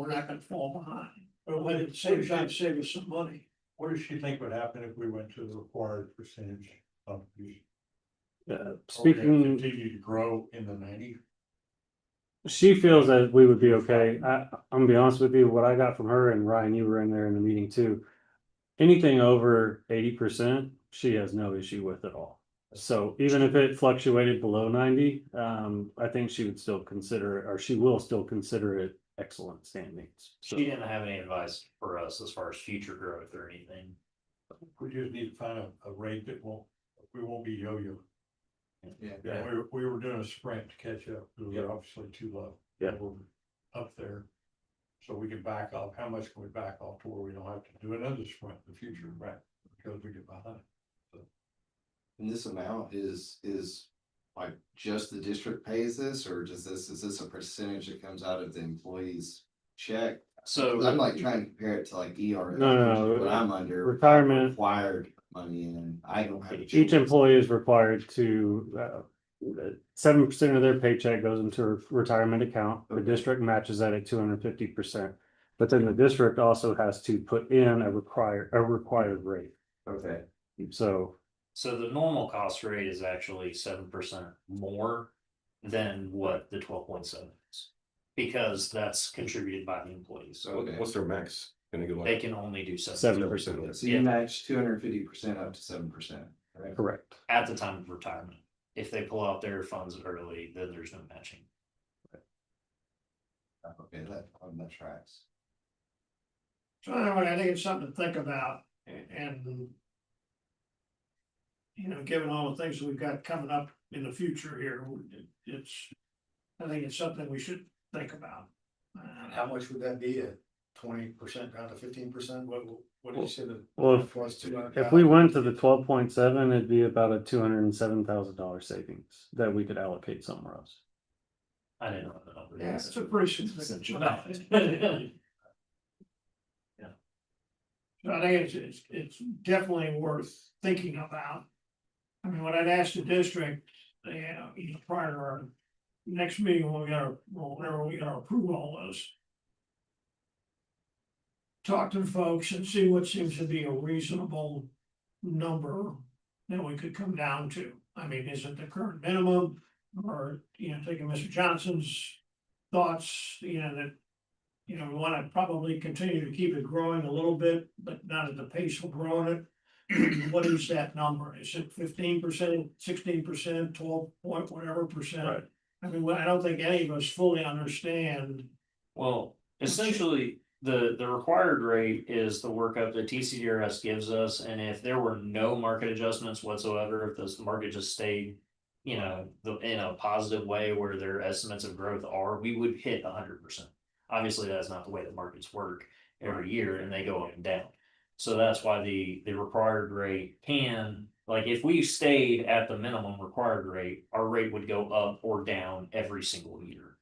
not gonna fall behind. But let it save us some money. What does she think would happen if we went to the required percentage of the? Speaking, Continue to grow in the 90s. she feels that we would be okay. I'm gonna be honest with you, what I got from her, and Ryan, you were in there in the meeting too. Anything over 80%, she has no issue with at all. So even if it fluctuated below 90, I think she would still consider it, or she will still consider it excellent standings. So She didn't have any advice for us as far as future growth or anything. We just need to find a rate that we won't be yo-yo. Yeah. We were doing a sprint to catch up. We were obviously too low. Yeah. We're up there. So we can back off. How much can we back off to where we don't have to do another sprint in the future, right? Because we get behind. And this amount is like just the district pays this, or is this a percentage that comes out of the employee's check? So. 'Cause I'm like trying to compare it to like ERS, No, which is what I'm under. retirement. Required money, and I don't have. a Each choice. employee is required to, 7% of their paycheck goes into a retirement account. The Okay. district matches that at 250%. But then the district also has to put in a required rate. Okay. So, So the normal cost rate is actually 7% more than what the 12.7 is. Because that's contributed by the employees. So what's their max? Gonna go They like can only do 7%. 7%. So you match 250% up to 7%, right? correct. At the time of retirement. If they pull out their funds early, then there's no matching. Okay, that tracks. So anyway, I think it's something to think about and. You know, given all the things we've got coming up in the future here, I think it's something we should think about. And how much would that be at 20% down to 15%? What do you say the? Well, plus if we went to the 12.7, it'd be about a $207,000 savings that we could allocate somewhere else. I didn't know the number. Yeah, it's a pretty significant jump. Yeah. So I think it's definitely worth thinking about. I mean, what I'd ask the district, prior to our next meeting, whenever we gotta approve all this. Talk to the folks and see what seems to be a reasonable number that we could come down to. I mean, is it the current minimum? Or, taking Mr. Johnson's thoughts, that. We wanna probably continue to keep it growing a little bit, but not at the pace we're growing it. What is that number? Is it 15%, 16%, 12 point whatever percent? Right. I mean, I don't think any of us fully understand. Well, essentially, the required rate is the workup that TCDRS gives us, and if there were no market adjustments whatsoever, if the market just stayed. In a positive way where their estimates of growth are, we would hit 100%. Obviously, that's not the way the markets work every year, and they go up and down. So that's why the required rate can, like, if we stayed at the minimum required rate, our rate would go up or down every single year.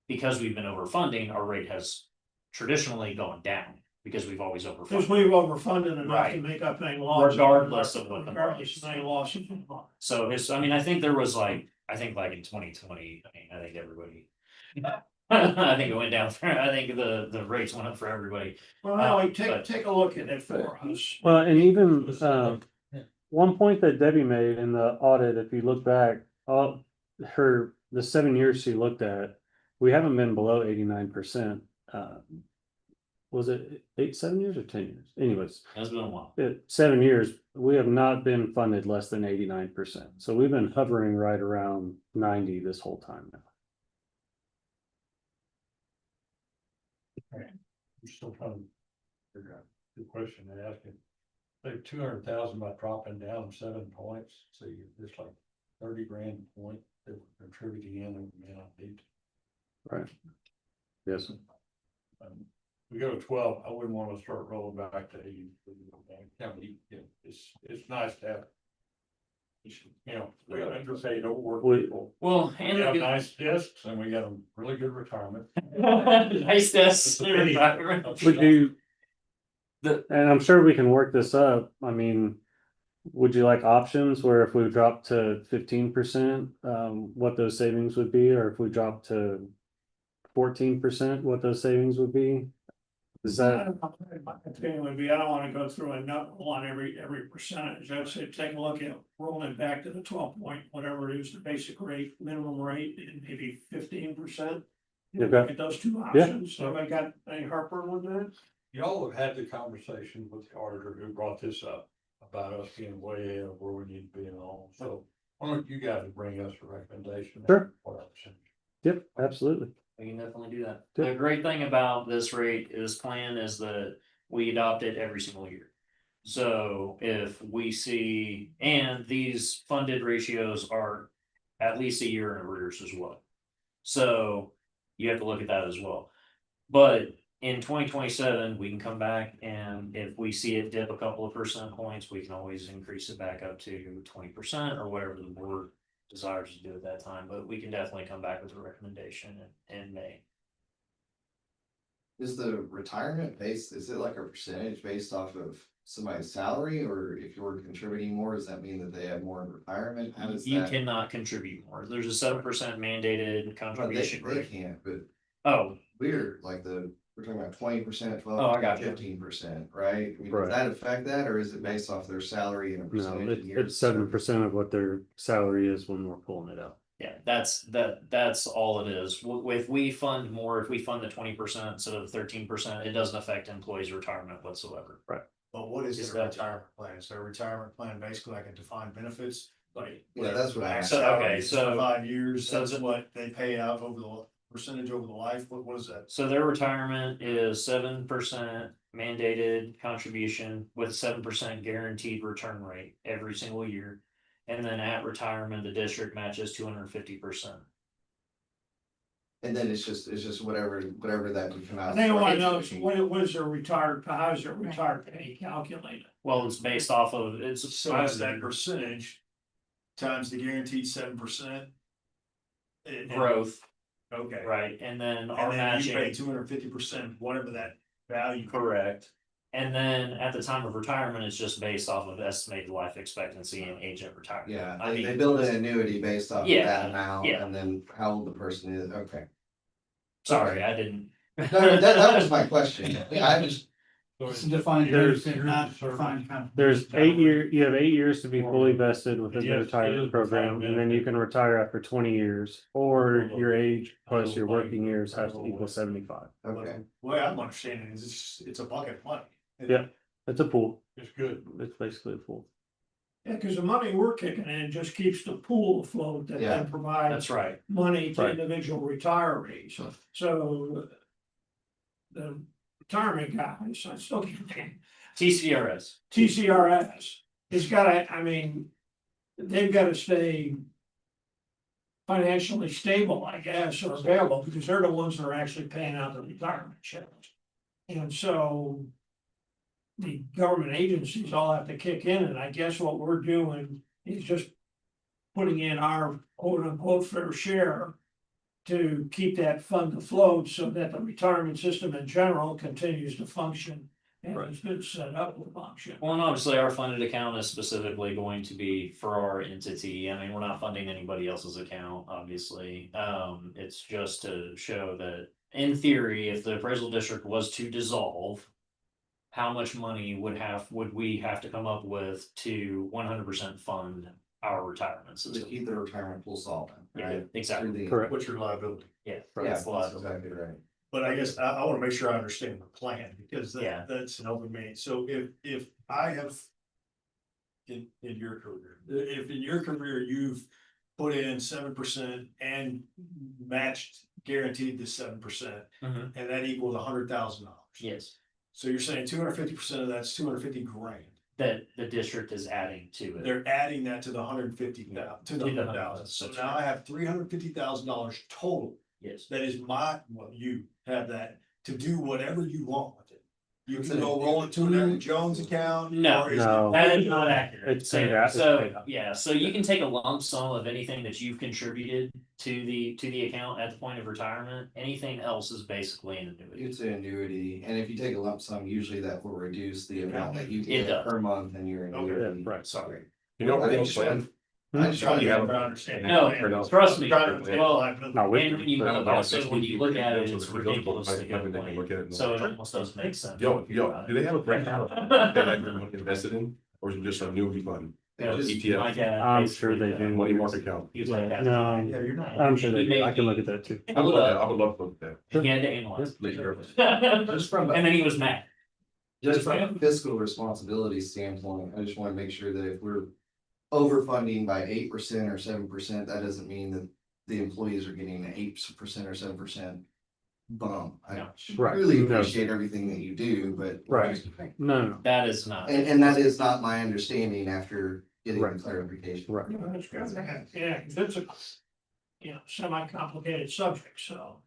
Because we've been overfunding, our rate has traditionally gone down because we've always Because overfunded. we've overfunded enough to Right. make up any losses. Regardless of what the Regardless of market's. any losses. So I think there was like in 2020, I think everybody. I think it went down I think the rates went up for everybody. Well, anyway, take a look at it for us. Well, and even, one point that Debbie made in the audit, if you look back, the 7 years she looked at, we haven't been below 89%. Was it 7 years or 10 years? Anyways, It's been a while. 7 years, we have not been funded less than 89%. So we've been hovering right around 90 this whole time now. I'm still trying to figure out the question they're asking. Say 200,000 by dropping down 7 points, so it's like 30 grand a point that we're contributing in and we may not need. Right. Yes. We go to 12, I wouldn't want to start rolling back to 80. It's nice to have. We got underpaid overworked people. Well, We and have nice desks and we got a really good retirement. nice desks. Would you, and I'm sure we can work this up. I mean, would you like options where if we drop to 15%, what those savings would be, or if we drop to 14%, what those savings would be? Is that? My opinion would be, I don't wanna go through and nut on every percentage. I'd say take a look at rolling it back to the 12 point, whatever it is, the basic rate, minimum rate, and maybe 15%. Look Okay. at those two options. Anybody got any heartburn with that? Y'all have had the conversation with the auditor who brought this up about us being way ahead of where we need to be and all. So why don't you guys bring us a recommendation? Sure. Whatever. Yep, absolutely. We can definitely do that. Good. The great thing about this plan is that we adopt it every single year. So if we see, and these funded ratios are at least a year in arrears as well. So you have to look at that as well. But in 2027, we can come back, and if we see it dip a couple of percent points, we can always increase it back up to 20% or whatever the board desires to do at that time, but we can definitely come back with a recommendation in May. Is the retirement based, is it like a percentage based off of somebody's salary, or if you're contributing more, does that mean that they have more in retirement? How does You that? cannot contribute more. There's a 7% mandated Well, contribution they rate. can't, but Oh, we're like we're talking about 20%, Oh, I got 12%, you. 15%, right? I mean, Right. does that affect that, or is it based off their salary and a No, percentage? a year? it's 7% of what their salary is when we're pulling it out. yeah, that's all it is. If we fund more, if we fund the 20% instead of 13%, it doesn't affect employees' retirement whatsoever. But what is Is their that- retirement plan? Is their retirement plan basically like a defined benefits? Like. Yeah, that's what I max asked. So, salary okay, is so- for 5 years, so that's the- what they pay out over the percentage over the life, what is that? So their retirement is 7% mandated contribution with 7% guaranteed return rate every single year. And then at retirement, the district matches 250%. And then it's just whatever that would come out. They want to for. know what is their retired, how is their retired pay calculated? Well, it's based off of, So it's that percentage times the guaranteed 7%. growth, Okay. right? And then And our then you pay matching, 250%, whatever that value. correct. And then at the time of retirement, it's just based off of estimated life expectancy and age at retirement. Yeah, I they mean, build an annuity based off of Yeah, that amount, yeah. and then how old the person is, okay. sorry, I didn't. No, that was my question, yeah, I just. It's a defined There's- benefit, not defined contribution. There's 8 year, you have 8 years to be fully vested within the Yes, it retirement is program, defined and then you can retire after 20 years. Or your age plus your working years has to equal 75. Okay, The way I'm understanding is it's a bucket of money. Yeah. It's a pool. It's good. It's basically a pool. Yeah, because the money we're kicking in just keeps the pool afloat that Yeah. then provides That's right. money to Right. individual retirees. So the retirement guys, I still can't think, TCRS. TCRS has gotta, I mean, they've gotta stay financially stable, I guess, or available, because they're the ones that are actually paying out the retirement checks. And so the government agencies all have to kick in, and I guess what we're doing is just putting in our quote unquote fair share to keep that fund afloat so that the retirement system in general continues to function and has been set up to function. Well, and obviously our funded account is specifically going to be for our entity. I mean, we're not funding anybody else's account, obviously. It's just to show that in theory, if the appraisal district was to dissolve, how much money would we have to come up with to 100% fund our retirement to system? keep the retirement pool solvent, Yeah, right? exactly. Through the- Correct. What's your liability? Yeah, Yeah, that's the that's liability. exactly right. But I guess I wanna make sure I understand the plan, because Yeah. that's an open meeting, so if I have. In your career, if in your career you've put in 7% and matched guaranteed the 7%. Mhm. And that equals $100,000. Yes, So you're saying 250% of that's 250 grand, that the district is adding to it. they're adding that to the 150,000, to the To the 100,000, so that's now right. I have $350,000 total. Yes. That is you have that to do whatever you want with it. You It's can an- go roll it to an Evan Jones account. No. or is it- No. That is not accurate. It's paid out, it's So, paid out. yeah, so you can take a lump sum of anything that you've contributed to the account at the point of retirement. Anything else is basically an annuity. It's an annuity, and if you take a lump sum, usually that will reduce the amount that you It get does. per month in your Okay. annuity. Yeah, right. Sorry. You know, I just plan. I just trying to have have a understanding. No, trust me. Trying to- Well, Not with and when you, me. also, when you look at it, it's ridiculously good plan. So it almost doesn't make sense. Yo, do they have a breakout that everyone invested in, or is it just a annuity fund? Yeah, Just ETF? my dad I'm sure they basically, do. Money market account. He was like that. No, you're not. I'm sure they He do. made I can me- look at that too. I would love that, I would love to look at that. He had to analyze. Later. Just from, And then he was mad. just from a fiscal responsibility standpoint, I just wanna make sure that if we're overfunding by 8% or 7%, that doesn't mean that the employees are getting an 8% or 7% bump. I No. Right. really No. appreciate everything that you do, but. Right. No, That is not. And that is not my understanding after getting the Right. clarification. right. Yeah, that's good. Yeah, 'cause it's a, semi-complicated subject, so.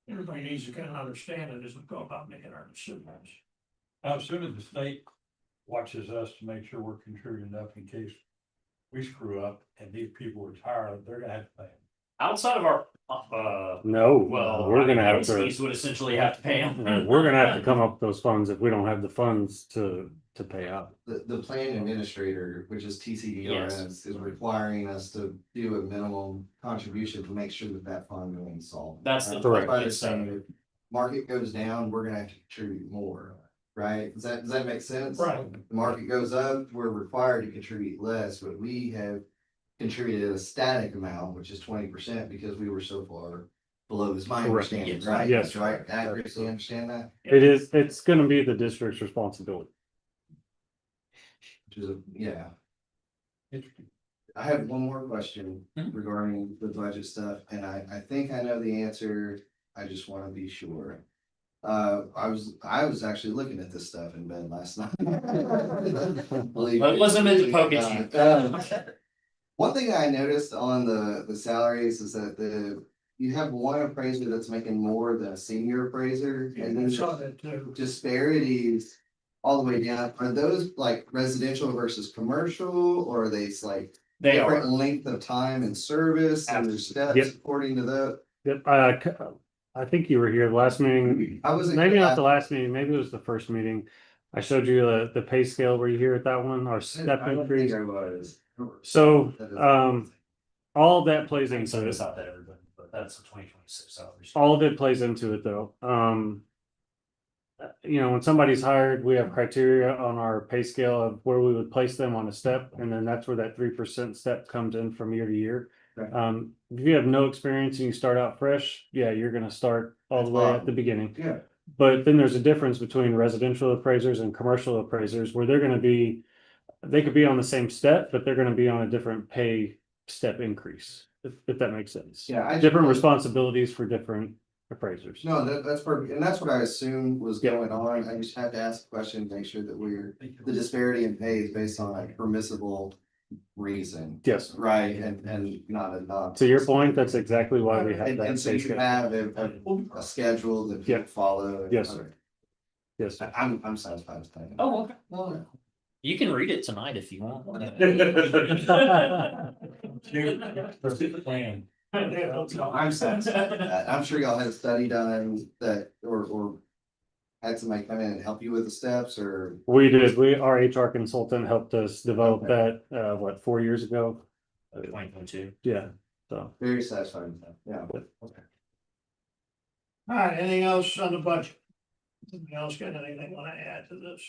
Everybody needs to kind of understand it as we go about making our decisions. How soon as the state watches us to make sure we're contributing enough in case we screw up and these people retire, they're gonna have to pay. Outside of our, No, well, we're gonna have entities to, would essentially have to pay them. we're gonna have to come up with those funds if we don't have the funds to pay out. The plan administrator, which is TCDRS, is requiring us to do a minimum contribution to make sure that that fund remains solvent. That's the Right? correct. By the saying if market goes down, we're gonna have to contribute more, right? Does that make sense? Right. The market goes up, we're required to contribute less, but we have contributed a static amount, which is 20%, because we were so far below, is my Correct. understanding, Yes. right? Yes. That's right, accurately understand that? It's gonna be the district's responsibility. Which is yeah. Interesting. I have one more question Mhm. regarding the budget stuff, and I think I know the answer. I just want to be sure. I was actually looking at this stuff in bed last night. Believe But it wasn't meant to poke me. at you. One thing I noticed on the salaries is that you have one appraiser that's making more than a senior appraiser, and I then saw that too. disparities all the way down. Are those like residential versus commercial, or are they like They different are. length of time and service and their steps Yep. according to the? Yep, I think you were here the last meeting, I wasn't. maybe not the last meeting, maybe it was the first meeting. I showed you the pay scale. Were you here at that one, our step I don't increase? think I was. So, That is- all of that plays I can send into this it. out to everybody, but that's the 2026 salary. All of it plays into it though. You know, when somebody's hired, we have criteria on our pay scale of where we would place them on a step, and then that's where that 3% step comes in from year to year. Right. If you have no experience and you start out fresh, yeah, you're gonna start all the way at the beginning. Yeah. But then there's a difference between residential appraisers and commercial appraisers where they could be on the same step, but they're gonna be on a different pay step increase, if that makes sense. Yeah, I just Different want- responsibilities for different appraisers. No, that's perfect, and that's what I assumed was Yeah. going on. I just had to ask a question, to make sure that the disparity in pay is based on a permissible reason. Yes, Right, and not a non. to your point, that's exactly why we have And that. so pay you scale. have a schedule that Yeah. people follow. Yes. Yes, sir. I'm satisfied with that. Oh, okay. Well, you can read it tonight if you want. Let's get the plan. I'm satisfied with that. I'm sure y'all had a study done that, or had somebody come in and help you with the steps, or. We did, our HR consultant helped us develop that, 4 years ago? 2022. Yeah, so. Very satisfied with that, yeah. All right, anything else on the budget? Anything else got anything want to add to this?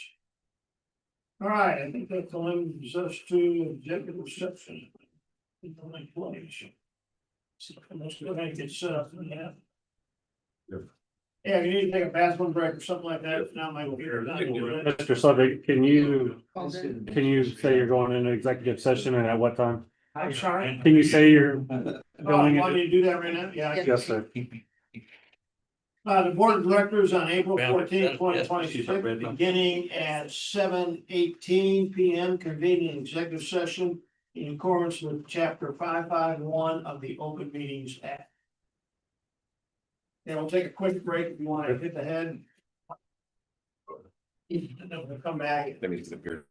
All right, I think that limits us to executive session. In the link place. So let's go ahead and get set up for that. Yeah, if you need to take a bathroom break or something like that, now might be your time to do it. Mr. Suddick, can you say you're going into executive session and at what time? I'm sorry. Can you say you're Oh, going you want into? me to do that right now? Yeah. I can. Yes, sir. The board of directors on April Well, 14th, yes, 2026, beginning at 7:18 PM, convening an executive session in accordance with chapter 551 of the Open Meetings Act. And we'll take a quick break if you want to hit the head. And then we'll come back. Let me disappear.